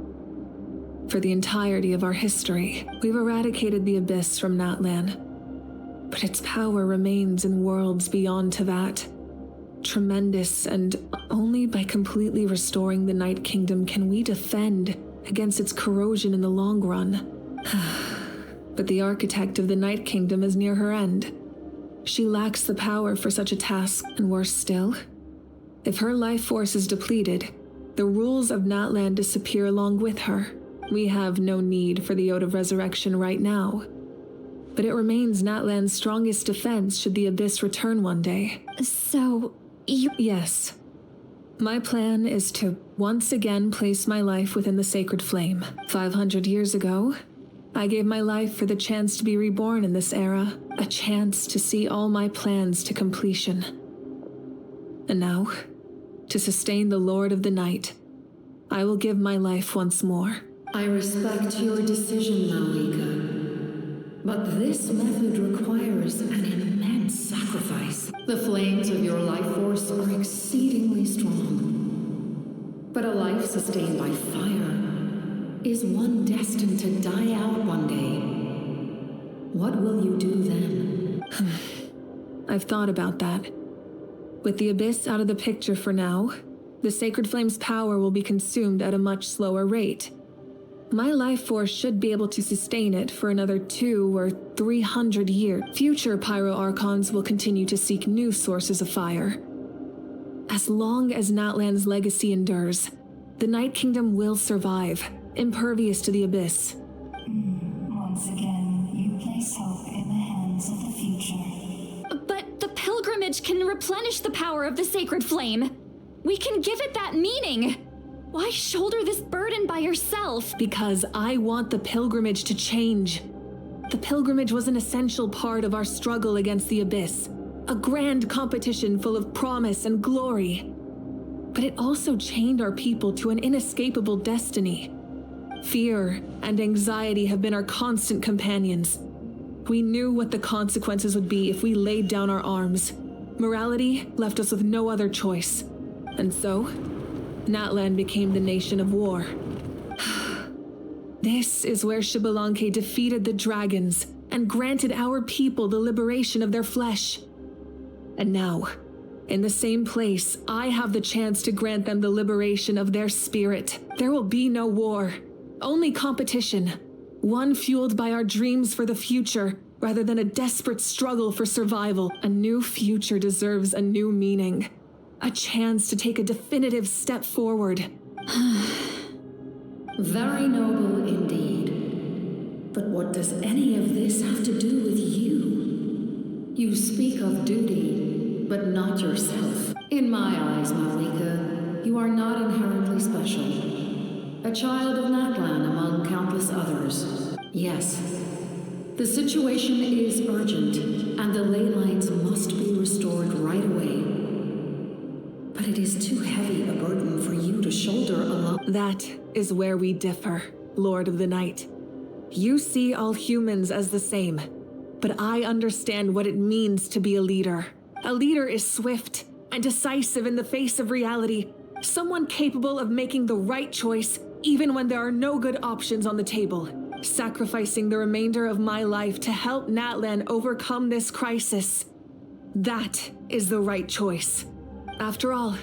For the entirety of our history. We've eradicated the Abyss from Natlan. But its power remains in worlds beyond Tevat. Tremendous, and only by completely restoring the Night Kingdom can we defend against its corrosion in the long run. But the architect of the Night Kingdom is near her end. She lacks the power for such a task, and worse still, if her life force is depleted, the rules of Natlan disappear along with her. We have no need for the Ode of Resurrection right now. But it remains Natlan's strongest defense should the Abyss return one day. So, you... Yes. My plan is to once again place my life within the sacred flame. 500 years ago, I gave my life for the chance to be reborn in this era, a chance to see all my plans to completion. And now, to sustain the Lord of the Night, I will give my life once more. I respect your decision, Malika. But this method requires an immense sacrifice. The flames of your life force are exceedingly strong. But a life sustained by fire is one destined to die out one day. What will you do then? I've thought about that. With the Abyss out of the picture for now, the Sacred Flame's power will be consumed at a much slower rate. My life force should be able to sustain it for another 200 or 300 years. Future Pyro Archons will continue to seek new sources of fire. As long as Natlan's legacy endures, the Night Kingdom will survive, impervious to the Abyss. Once again, you place hope in the hands of the future. But the pilgrimage can replenish the power of the sacred flame. We can give it that meaning. Why shoulder this burden by yourself? Because I want the pilgrimage to change. The pilgrimage was an essential part of our struggle against the Abyss, a grand competition full of promise and glory. But it also chained our people to an inescapable destiny. Fear and anxiety have been our constant companions. We knew what the consequences would be if we laid down our arms. Morality left us with no other choice. And so, Natlan became the nation of war. This is where Xbalanque defeated the dragons and granted our people the liberation of their flesh. And now, in the same place, I have the chance to grant them the liberation of their spirit. There will be no war, only competition. One fueled by our dreams for the future, rather than a desperate struggle for survival. A new future deserves a new meaning. A chance to take a definitive step forward. Very noble indeed. But what does any of this have to do with you? You speak of duty, but not yourself. In my eyes, Malika, you are not inherently special. A child of Natlan among countless others. Yes, the situation is urgent, and the ley lines must be restored right away. But it is too heavy a burden for you to shoulder alone. That is where we differ, Lord of the Night. You see all humans as the same, but I understand what it means to be a leader. A leader is swift and decisive in the face of reality, someone capable of making the right choice even when there are no good options on the table. Sacrificing the remainder of my life to help Natlan overcome this crisis. That is the right choice. After all,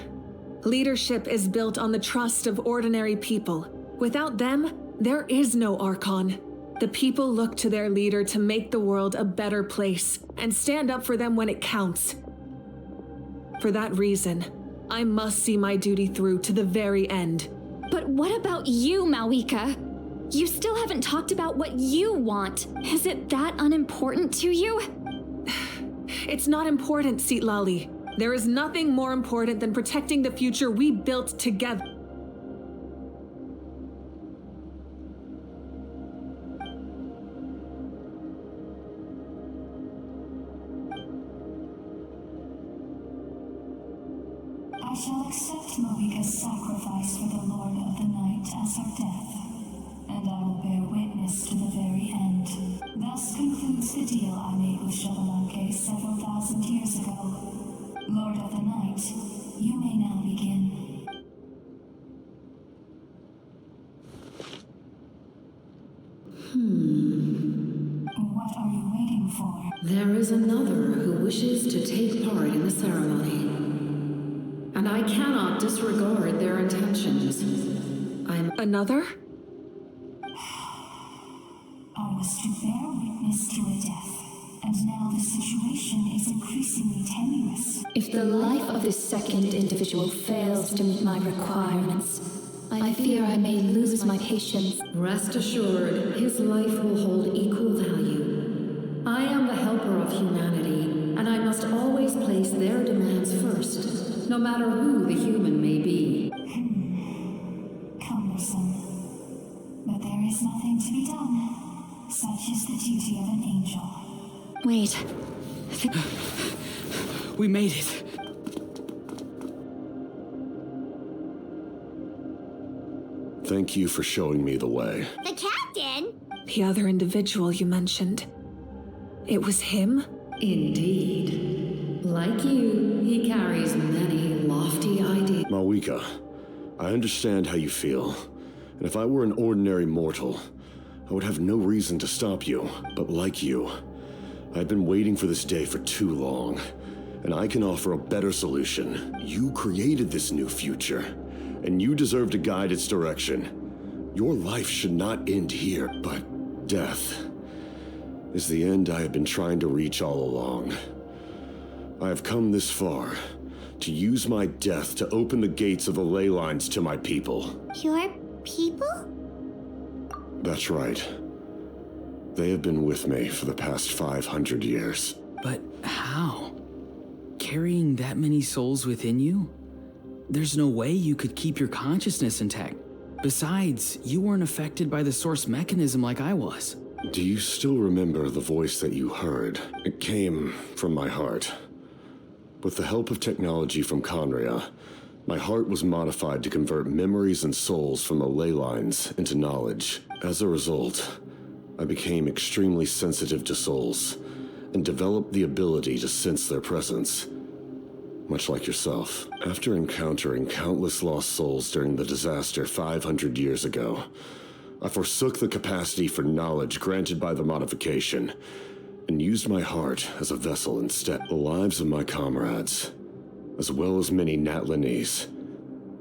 leadership is built on the trust of ordinary people. Without them, there is no Archon. The people look to their leader to make the world a better place and stand up for them when it counts. For that reason, I must see my duty through to the very end. But what about you, Malika? You still haven't talked about what you want. Is it that unimportant to you? It's not important, Citlali. There is nothing more important than protecting the future we built together. I shall accept Malika's sacrifice for the Lord of the Night as her death, and I will bear witness to the very end. Thus concludes the deal I made with Shabalanke several thousand years ago. Lord of the Night, you may now begin. What are you waiting for? There is another who wishes to take part in the ceremony. And I cannot disregard their intentions. Another? I was to bear witness to a death. And now the situation is increasingly tenuous. If the life of this second individual fails to meet my requirements, I fear I may lose my patience. Rest assured, his life will hold equal value. I am the helper of humanity, and I must always place their demands first, no matter who the human may be. Cumbersome. But there is nothing to be done. Such is the duty of an angel. Wait. We made it. Thank you for showing me the way. The captain? The other individual you mentioned. It was him? Indeed. Like you, he carries many lofty ideas. Malika, I understand how you feel. And if I were an ordinary mortal, I would have no reason to stop you. But like you, I've been waiting for this day for too long, and I can offer a better solution. You created this new future, and you deserve to guide its direction. Your life should not end here, but death is the end I have been trying to reach all along. I have come this far to use my death to open the gates of the ley lines to my people. Your people? That's right. They have been with me for the past 500 years. But how? Carrying that many souls within you? There's no way you could keep your consciousness intact. Besides, you weren't affected by the source mechanism like I was. Do you still remember the voice that you heard? It came from my heart. With the help of technology from Conria, my heart was modified to convert memories and souls from the ley lines into knowledge. As a result, I became extremely sensitive to souls and developed the ability to sense their presence. Much like yourself. After encountering countless lost souls during the disaster 500 years ago, I forsook the capacity for knowledge granted by the modification and used my heart as a vessel instead. The lives of my comrades, as well as many Natlanese,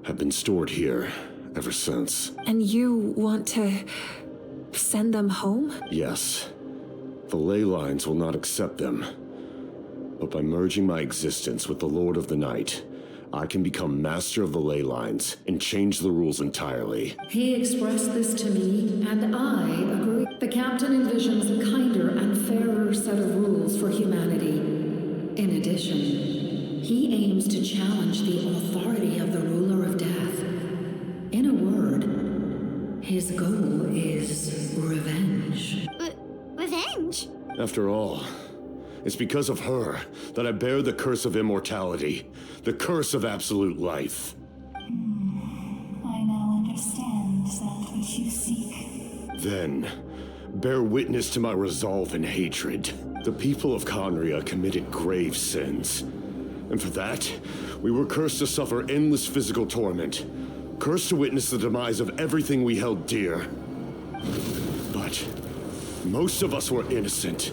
have been stored here ever since. And you want to send them home? Yes. The The ley lines will not accept them. But by merging my existence with the Lord of the Night, I can become master of the ley lines and change the rules entirely. He expressed this to me, and I agree. The captain envisions a kinder and fairer set of rules for humanity. In addition, he aims to challenge the authority of the ruler of death. In a word, his goal is revenge. Revenge? After all, it's because of her that I bear the curse of immortality, the curse of absolute life. I now understand that which you seek. Then, bear witness to my resolve and hatred. The people of Conria committed grave sins. And for that, we were cursed to suffer endless physical torment. Cursed to witness the demise of everything we held dear. But most of us were innocent.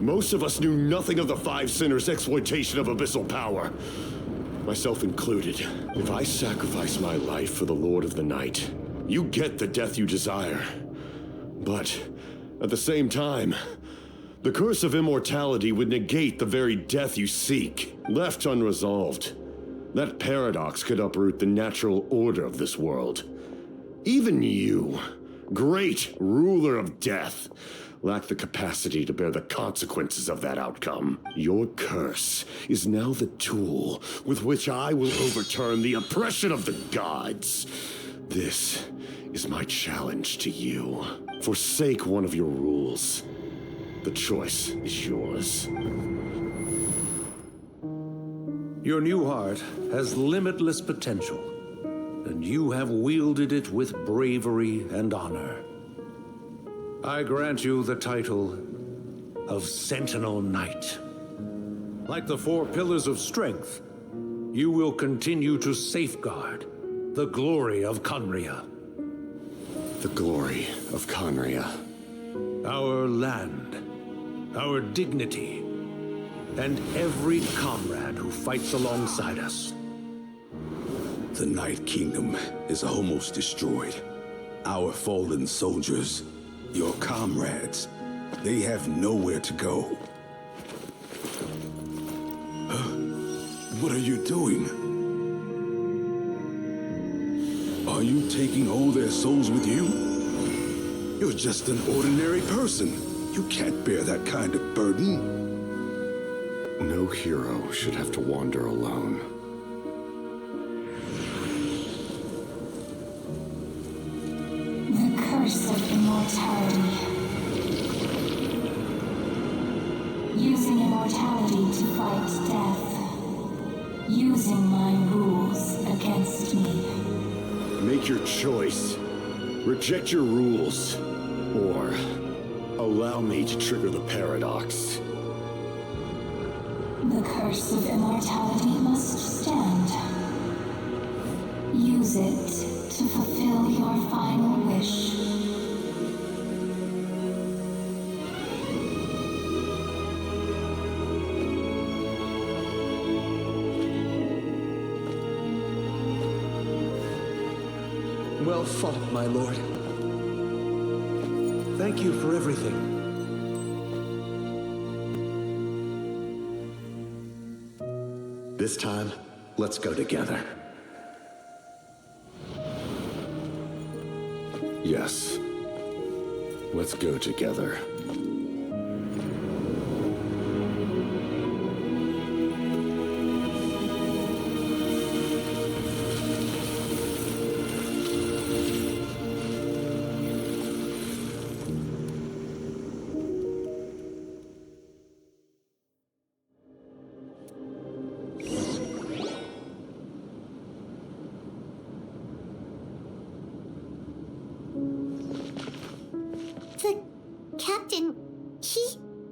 Most of us knew nothing of the Five Sinners' exploitation of abyssal power. Myself included. If I sacrifice my life for the Lord of the Night, you get the death you desire. But at the same time, the curse of immortality would negate the very death you seek. Left unresolved, that paradox could uproot the natural order of this world. Even you, great ruler of death, lack the capacity to bear the consequences of that outcome. Your curse is now the tool with which I will overturn the oppression of the gods. This is my challenge to you. Forsake one of your rules. The choice is yours. Your new heart has limitless potential, and you have wielded it with bravery and honor. I grant you the title of Sentinel Knight. Like the four pillars of strength, you will continue to safeguard the glory of Conria. The glory of Conria. Our land, our dignity, and every comrade who fights alongside us. The Night Kingdom is almost destroyed. Our fallen soldiers, your comrades, they have nowhere to go. What are you doing? Are you taking all their souls with you? You're just an ordinary person. You can't bear that kind of burden. No hero should have to wander alone. The curse of immortality. Using immortality to fight death. Using my rules against me. Make your choice. Reject your rules. Or allow me to trigger the paradox. The curse of immortality must stand. Use it to fulfill your final wish. Well fought, my lord. Thank you for everything. This time, let's go together. Yes. Let's go together.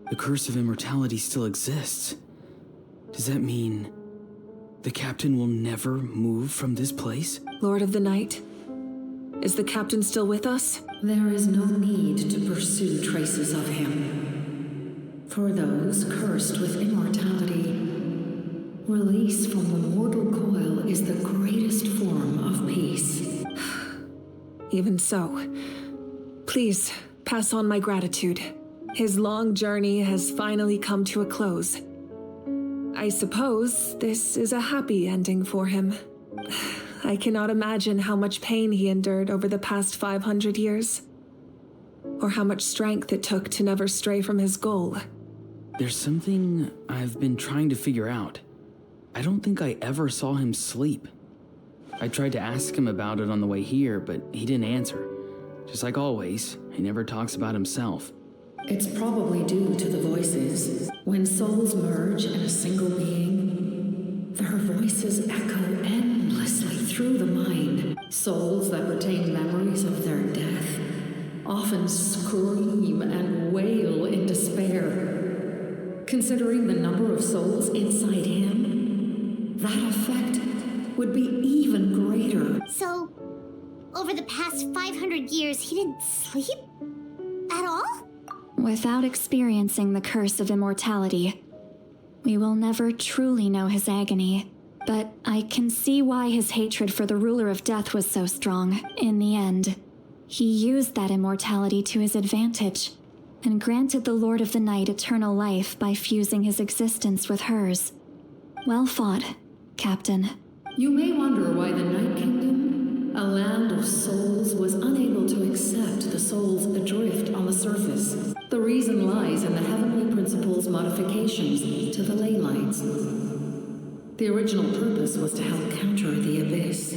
The curse of immortality still exists. Does that mean the captain will never move from this place? Lord of the Night, is the captain still with us? There is no need to pursue traces of him. For those cursed with immortality, release from the mortal coil is the greatest form of peace. Even so, please pass on my gratitude. His long journey has finally come to a close. I suppose this is a happy ending for him. I cannot imagine how much pain he endured over the past 500 years, or how much strength it took to never stray from his goal. There's something I've been trying to figure out. I don't think I ever saw him sleep. I tried to ask him about it on the way here, but he didn't answer. Just like always, he never talks about himself. It's probably due to the voices. When souls merge in a single being, their voices echo endlessly through the mind. Souls that retain memories of their death often scream and wail in despair. Considering the number of souls inside him, that effect would be even greater. So, over the past 500 years, he didn't sleep? At all? Without experiencing the curse of immortality, we will never truly know his agony. But I can see why his hatred for the ruler of death was so strong. In the end, he used that immortality to his advantage, and granted the Lord of the Night eternal life by fusing his existence with hers. Well fought, Captain. You may wonder why the Night Kingdom, a land of souls, was unable to accept the souls adrift on the surface. The reason lies in the Heavenly Principle's modifications to the ley lines. The original purpose was to help counter the Abyss,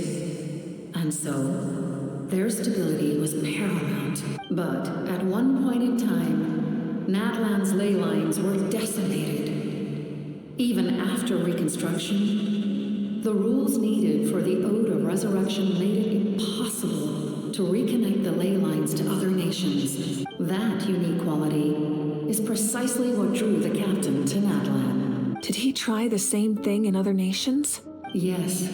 and so their stability was paramount. But at one point in time, Natlan's ley lines were decimated. Even after reconstruction, the rules needed for the Ode of Resurrection made it impossible to reconnect the ley lines to other nations. That unique quality is precisely what drew the captain to Natlan. Did he try the same thing in other nations? Yes.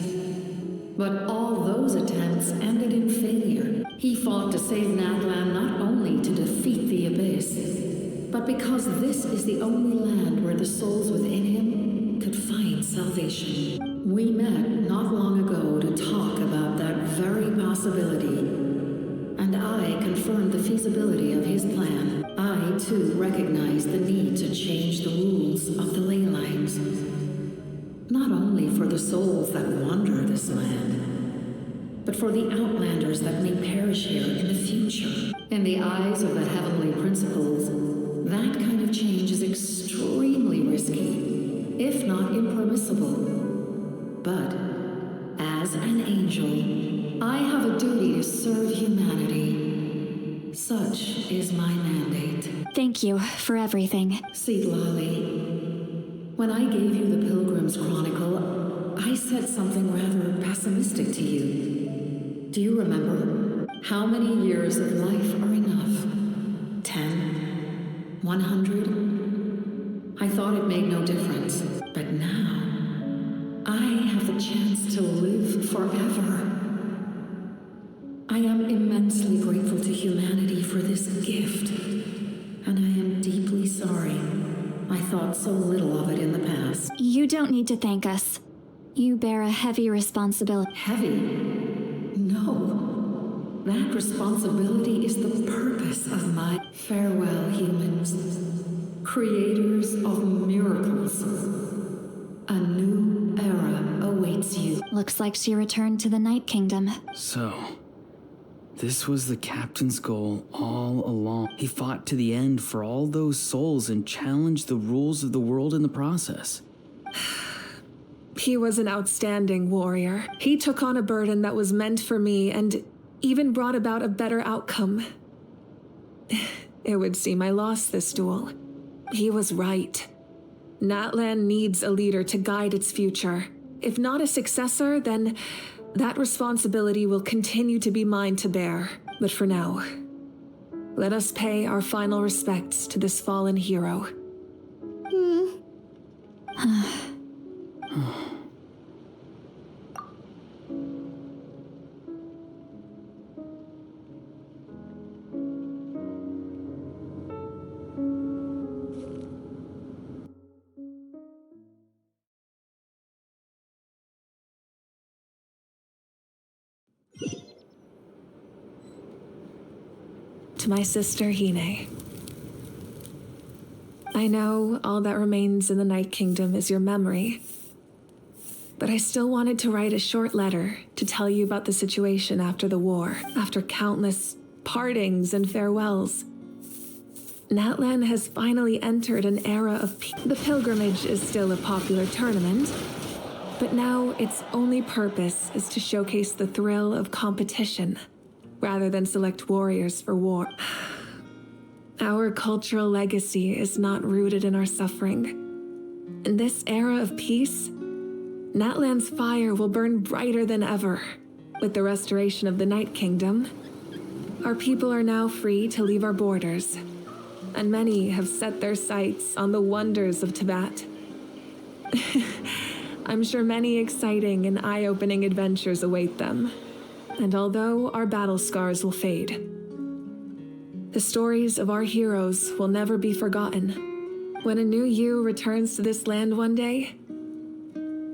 But all those attempts ended in failure. He fought to save Natlan not only to defeat the Abyss, but because this is the only land where the souls within him could find salvation. We met not long ago to talk about that very possibility, and I confirmed the feasibility of his plan. I, too, recognized the need to change the rules of the ley lines, not only for the souls that wander this land, but for the outlanders that may perish here in the future. In the eyes of the Heavenly Principles, that kind of change is extremely risky, if not impermissible. But, as an angel, I have a duty to serve humanity. Such is my mandate. Thank you for everything. Seed Lolly, when I gave you the Pilgrim's Chronicle, I said something rather pessimistic to you. Do you remember? How many years of life are enough? 10? 100? I thought it made no difference, but now I have the chance to live forever. I am immensely grateful to humanity for this gift, and I am deeply sorry I thought so little of it in the past. You don't need to thank us. You bear a heavy responsibility. Heavy? No. That responsibility is the purpose of my farewell, humans. Creators of miracles. A new era awaits you. Looks like she returned to the Night Kingdom. So, this was the captain's goal all along. He fought to the end for all those souls and challenged the rules of the world in the process. He was an outstanding warrior. He took on a burden that was meant for me and even brought about a better outcome. It would seem I lost this duel. He was right. Natlan needs a leader to guide its future. If not a successor, then that responsibility will continue to be mine to bear. But for now, let us pay our final respects to this fallen hero. To my sister Hine, I know all that remains in the Night Kingdom is your memory, but I still wanted to write a short letter to tell you about the situation after the war, after countless partings and farewells. Natlan has finally entered an era of peace. The pilgrimage is still a popular tournament, but now its only purpose is to showcase the thrill of competition, rather than select warriors for war. Our cultural legacy is not rooted in our suffering. In this era of peace, Natlan's fire will burn brighter than ever. With the restoration of the Night Kingdom, our people are now free to leave our borders, and many have set their sights on the wonders of Tibet. I'm sure many exciting and eye-opening adventures await them, and although our battle scars will fade, the stories of our heroes will never be forgotten. When a new you returns to this land one day,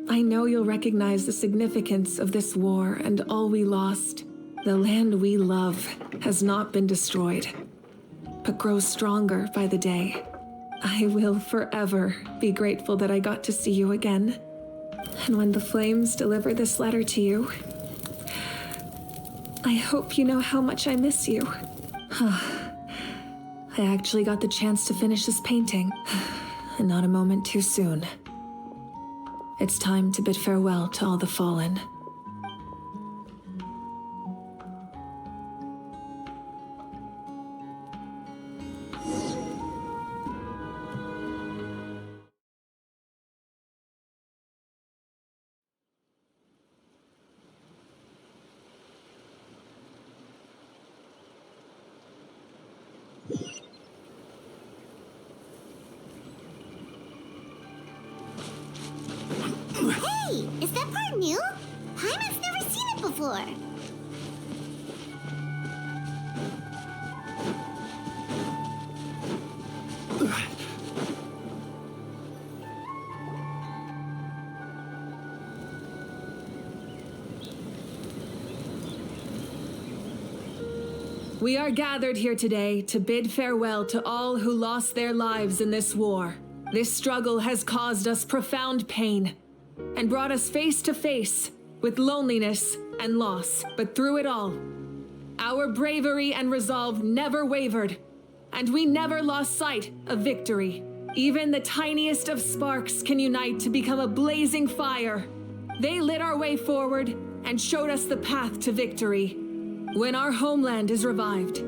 I know you'll recognize the significance of this war and all we lost. The land we love has not been destroyed, but grows stronger by the day. I will forever be grateful that I got to see you again. And when the flames deliver this letter to you, I hope you know how much I miss you. I actually got the chance to finish this painting, and not a moment too soon. It's time to bid farewell to all the fallen. Hey, is that part new? Paimon's never seen it before. We are gathered here today to bid farewell to all who lost their lives in this war. This struggle has caused us profound pain and brought us face to face with loneliness and loss. But through it all, our bravery and resolve never wavered, and we never lost sight of victory. Even the tiniest of sparks can unite to become a blazing fire. They lit our way forward and showed us the path to victory. When our homeland is revived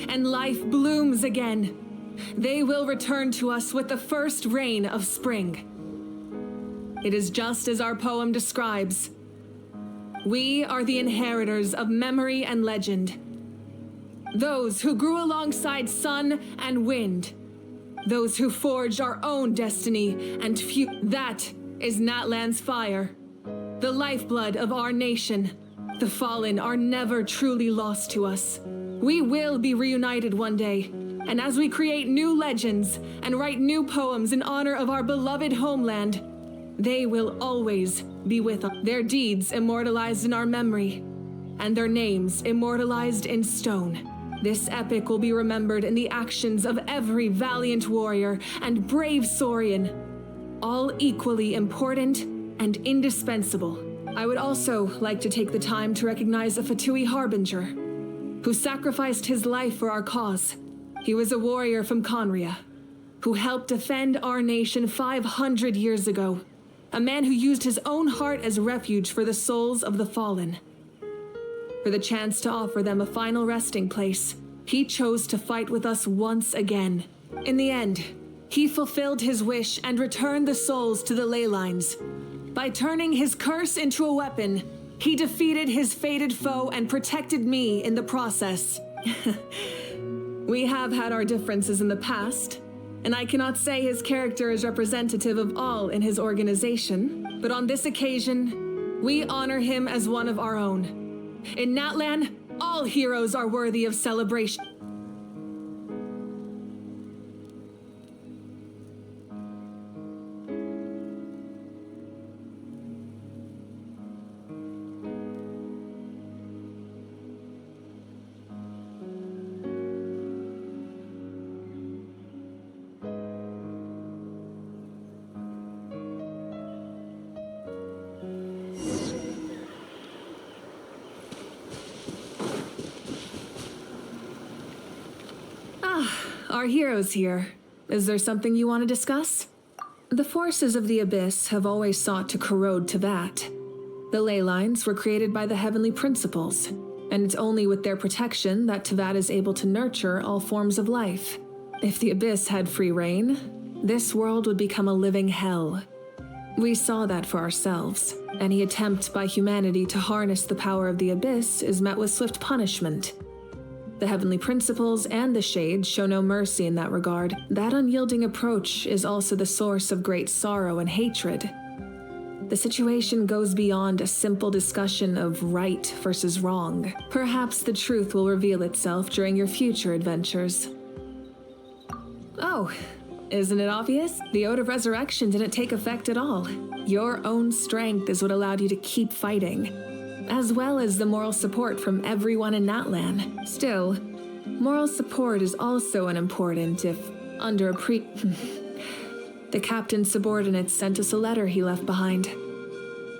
and life blooms again, they will return to us with the first rain of spring. It is just as our poem describes. We are the inheritors of memory and legend. Those who grew alongside sun and wind. Those who forged our own destiny and that is Natlan's fire. The lifeblood of our nation. The fallen are never truly lost to us. We will be reunited one day, and as we create new legends and write new poems in honor of our beloved homeland, they will always be with us. Their deeds immortalized in our memory, and their names immortalized in stone. This epic will be remembered in the actions of every valiant warrior and brave Saurian, all equally important and indispensable. I would also like to take the time to recognize a Fatui Harbinger, who sacrificed his life for our cause. He was a warrior from Conria, who helped defend our nation 500 years ago. A man who used his own heart as refuge for the souls of the fallen. For the chance to offer them a final resting place, he chose to fight with us once again. In the end, he fulfilled his wish and returned the souls to the ley lines. By turning his curse into a weapon, he defeated his fated foe and protected me in the process. We have had our differences in the past, and I cannot say his character is representative of all in his organization, but on this occasion, we honor him as one of our own. In Natlan, all heroes are worthy of celebration. our hero's here. Is there something you want to discuss? The forces of the Abyss have always sought to corrode Tevat. The ley lines were created by the heavenly principles, and it's only with their protection that Tevat is able to nurture all forms of life. If the Abyss had free reign, this world would become a living hell. We saw that for ourselves. Any attempt by humanity to harness the power of the Abyss is met with swift punishment. The heavenly principles and the Shades show no mercy in that regard. That unyielding approach is also the source of great sorrow and hatred. The situation goes beyond a simple discussion of right versus wrong. Perhaps the truth will reveal itself during your future adventures. Oh, isn't it obvious? The Ode of Resurrection didn't take effect at all. Your own strength is what allowed you to keep fighting, as well as the moral support from everyone in Natlan. Still, moral support is also unimportant if, under a the captain's subordinates sent us a letter he left behind.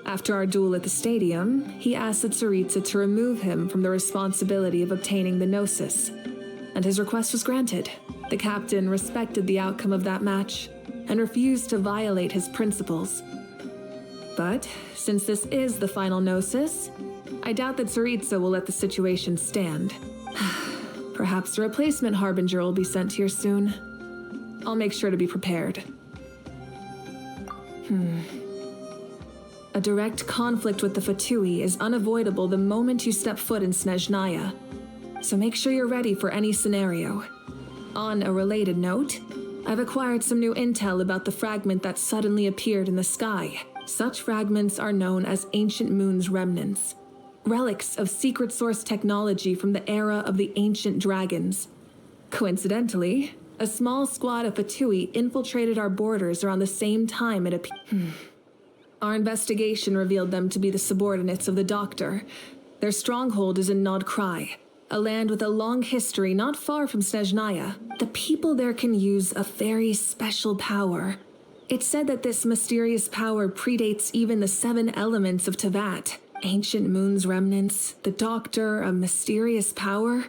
After our duel at the stadium, he asked the Tsaritsa to remove him from the responsibility of obtaining the Gnosis, and his request was granted. The captain respected the outcome of that match and refused to violate his principles. But since this is the final Gnosis, I doubt that Tsaritsa will let the situation stand. Perhaps a replacement Harbinger will be sent here soon. I'll make sure to be prepared. A direct conflict with the Fatui is unavoidable the moment you step foot in Snezhnaya, so make sure you're ready for any scenario. On a related note, I've acquired some new intel about the fragment that suddenly appeared in the sky. Such fragments are known as Ancient Moon's remnants, relics of secret source technology from the era of the ancient dragons. Coincidentally, a small squad of Fatui infiltrated our borders around the same time it appeared. Our investigation revealed them to be the subordinates of the Doctor. Their stronghold is in Nod Krai, a land with a long history not far from Snezhnaya. The people there can use a very special power. It's said that this mysterious power predates even the 7 elements of Tevat. Ancient Moon's remnants, the Doctor, a mysterious power.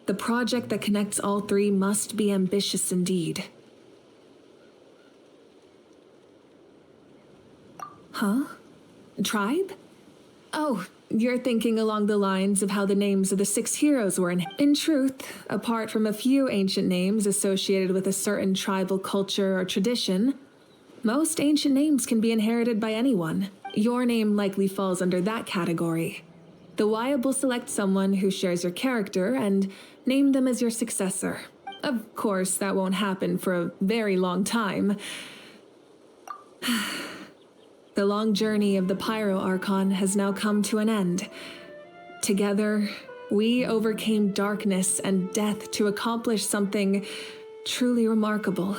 The project that connects all 3 must be ambitious indeed. Huh? Tribe? Oh, you're thinking along the lines of how the names of the 6 heroes were in truth, apart from a few ancient names associated with a certain tribal culture or tradition, most ancient names can be inherited by anyone. Your name likely falls under that category. The Wyab will select someone who shares your character and name them as your successor. Of course, that won't happen for a very long time. The long journey of the Pyro Archon has now come to an end. Together, we overcame darkness and death to accomplish something truly remarkable.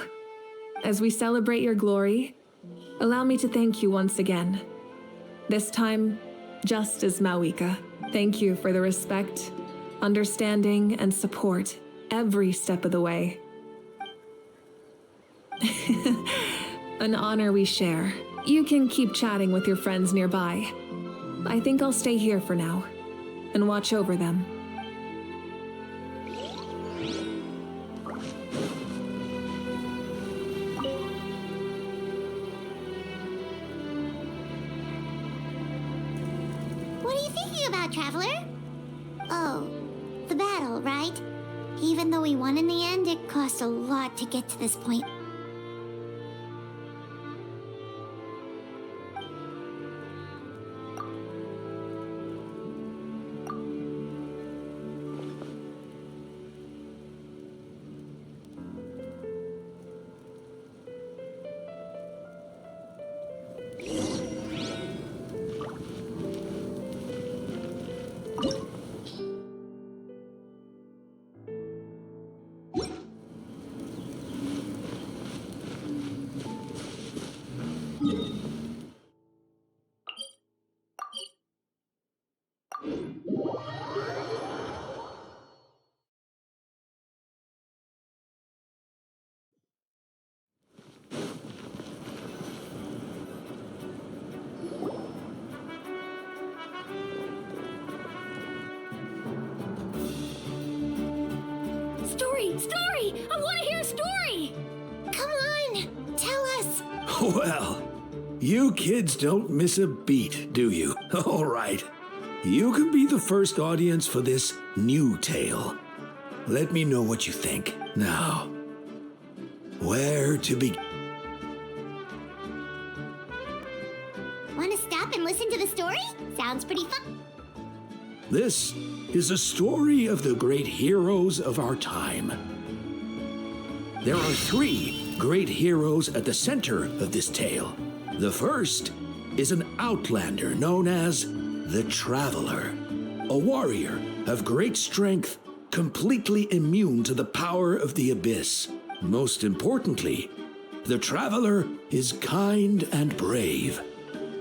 As we celebrate your glory, allow me to thank you once again. This time, just as Mawika. Thank you for the respect, understanding, and support every step of the way. An honor we share. You can keep chatting with your friends nearby. I think I'll stay here for now and watch over them. What are you thinking about, Traveler? Oh, the battle, right? Even though we won in the end, it cost a lot to get to this point. Story! Well, you kids don't miss a beat, do you? All right. You can be the first audience for this new tale. Let me know what you think. Now, where to begin? Want to stop and listen to the story? Sounds pretty fun. This is a story of the great heroes of our time. There are 3 great heroes at the center of this tale. The first is an outlander known as the Traveler, a warrior of great strength, completely immune to the power of the Abyss. Most importantly, the Traveler is kind and brave,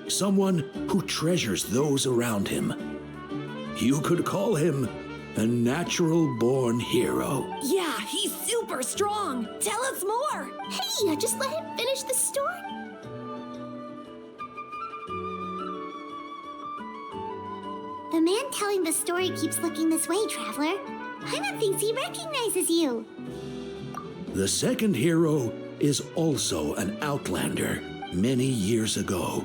someone who treasures those around him. You could call him a natural-born hero. Yeah, he's super strong. Tell us more. Hey, just let him finish the story. The man telling the story keeps looking this way, Traveler. Paimon thinks he recognizes you. The second hero is also an outlander. Many years ago,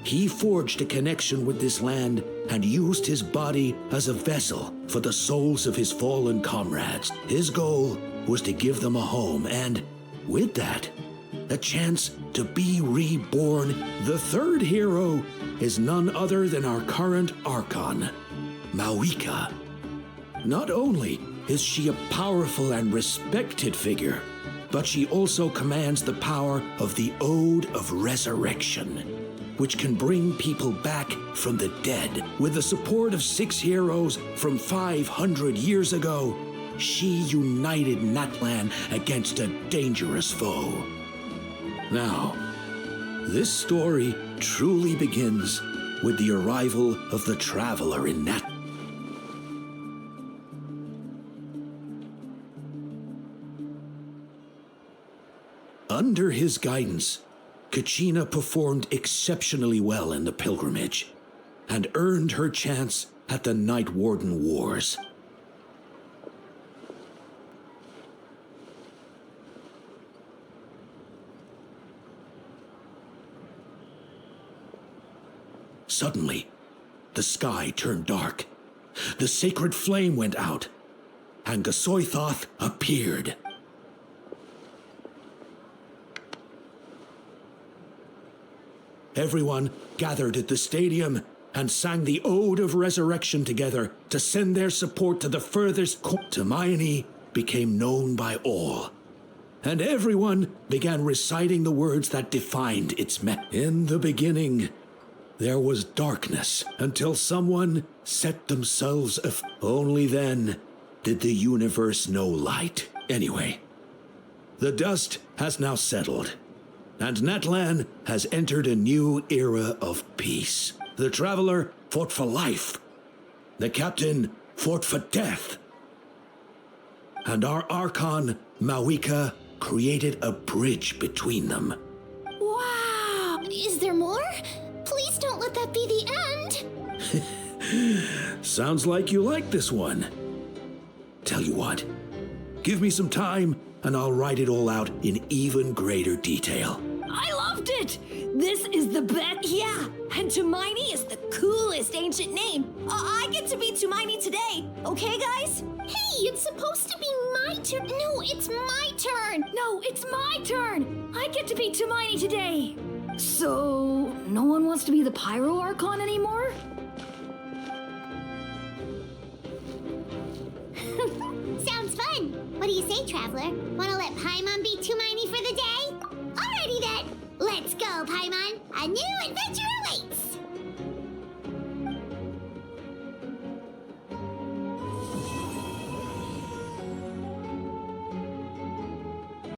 he forged a connection with this land and used his body as a vessel for the souls of his fallen comrades. His goal was to give them a home and, with that, a chance to be reborn. The third hero is none other than our current Archon, Mawika. Not only is she a powerful and respected figure, but she also commands the power of the Ode of Resurrection, which can bring people back from the dead. With the support of 6 heroes from 500 years ago, she united Natlan against a dangerous foe. Now, this story truly begins with the arrival of the Traveler in Nat. Under his guidance, Kachina performed exceptionally well in the pilgrimage and earned her chance at the Night Warden Wars. Suddenly, the sky turned dark. The sacred flame went out, and Gasoithoth appeared. Everyone gathered at the stadium and sang the Ode of Resurrection together to send their support to the furthest corner. Hermione became known by all, and everyone began reciting the words that defined its In the beginning, there was darkness until someone set themselves Only then did the universe know light. Anyway, the dust has now settled, and Natlan has entered a new era of peace. The Traveler fought for life. The Captain fought for death. And our Archon, Mawika, created a bridge between them. Wow! Is there more? Please don't let that be the end. Sounds like you like this one. Tell you what, give me some time and I'll write it all out in even greater detail. I loved it! This is the best. Yeah, and Tumaini is the coolest ancient name. I get to be Tumaini today, okay, guys? Hey, it's supposed to be my turn. No, it's my turn. No, it's my turn. I get to be Tumaini today. So, no one wants to be the Pyro Archon anymore? Sounds fun. What do you say, Traveler? Wanna let Paimon be Tumaini for the day? Alrighty then. Let's go, Paimon. A new adventure awaits.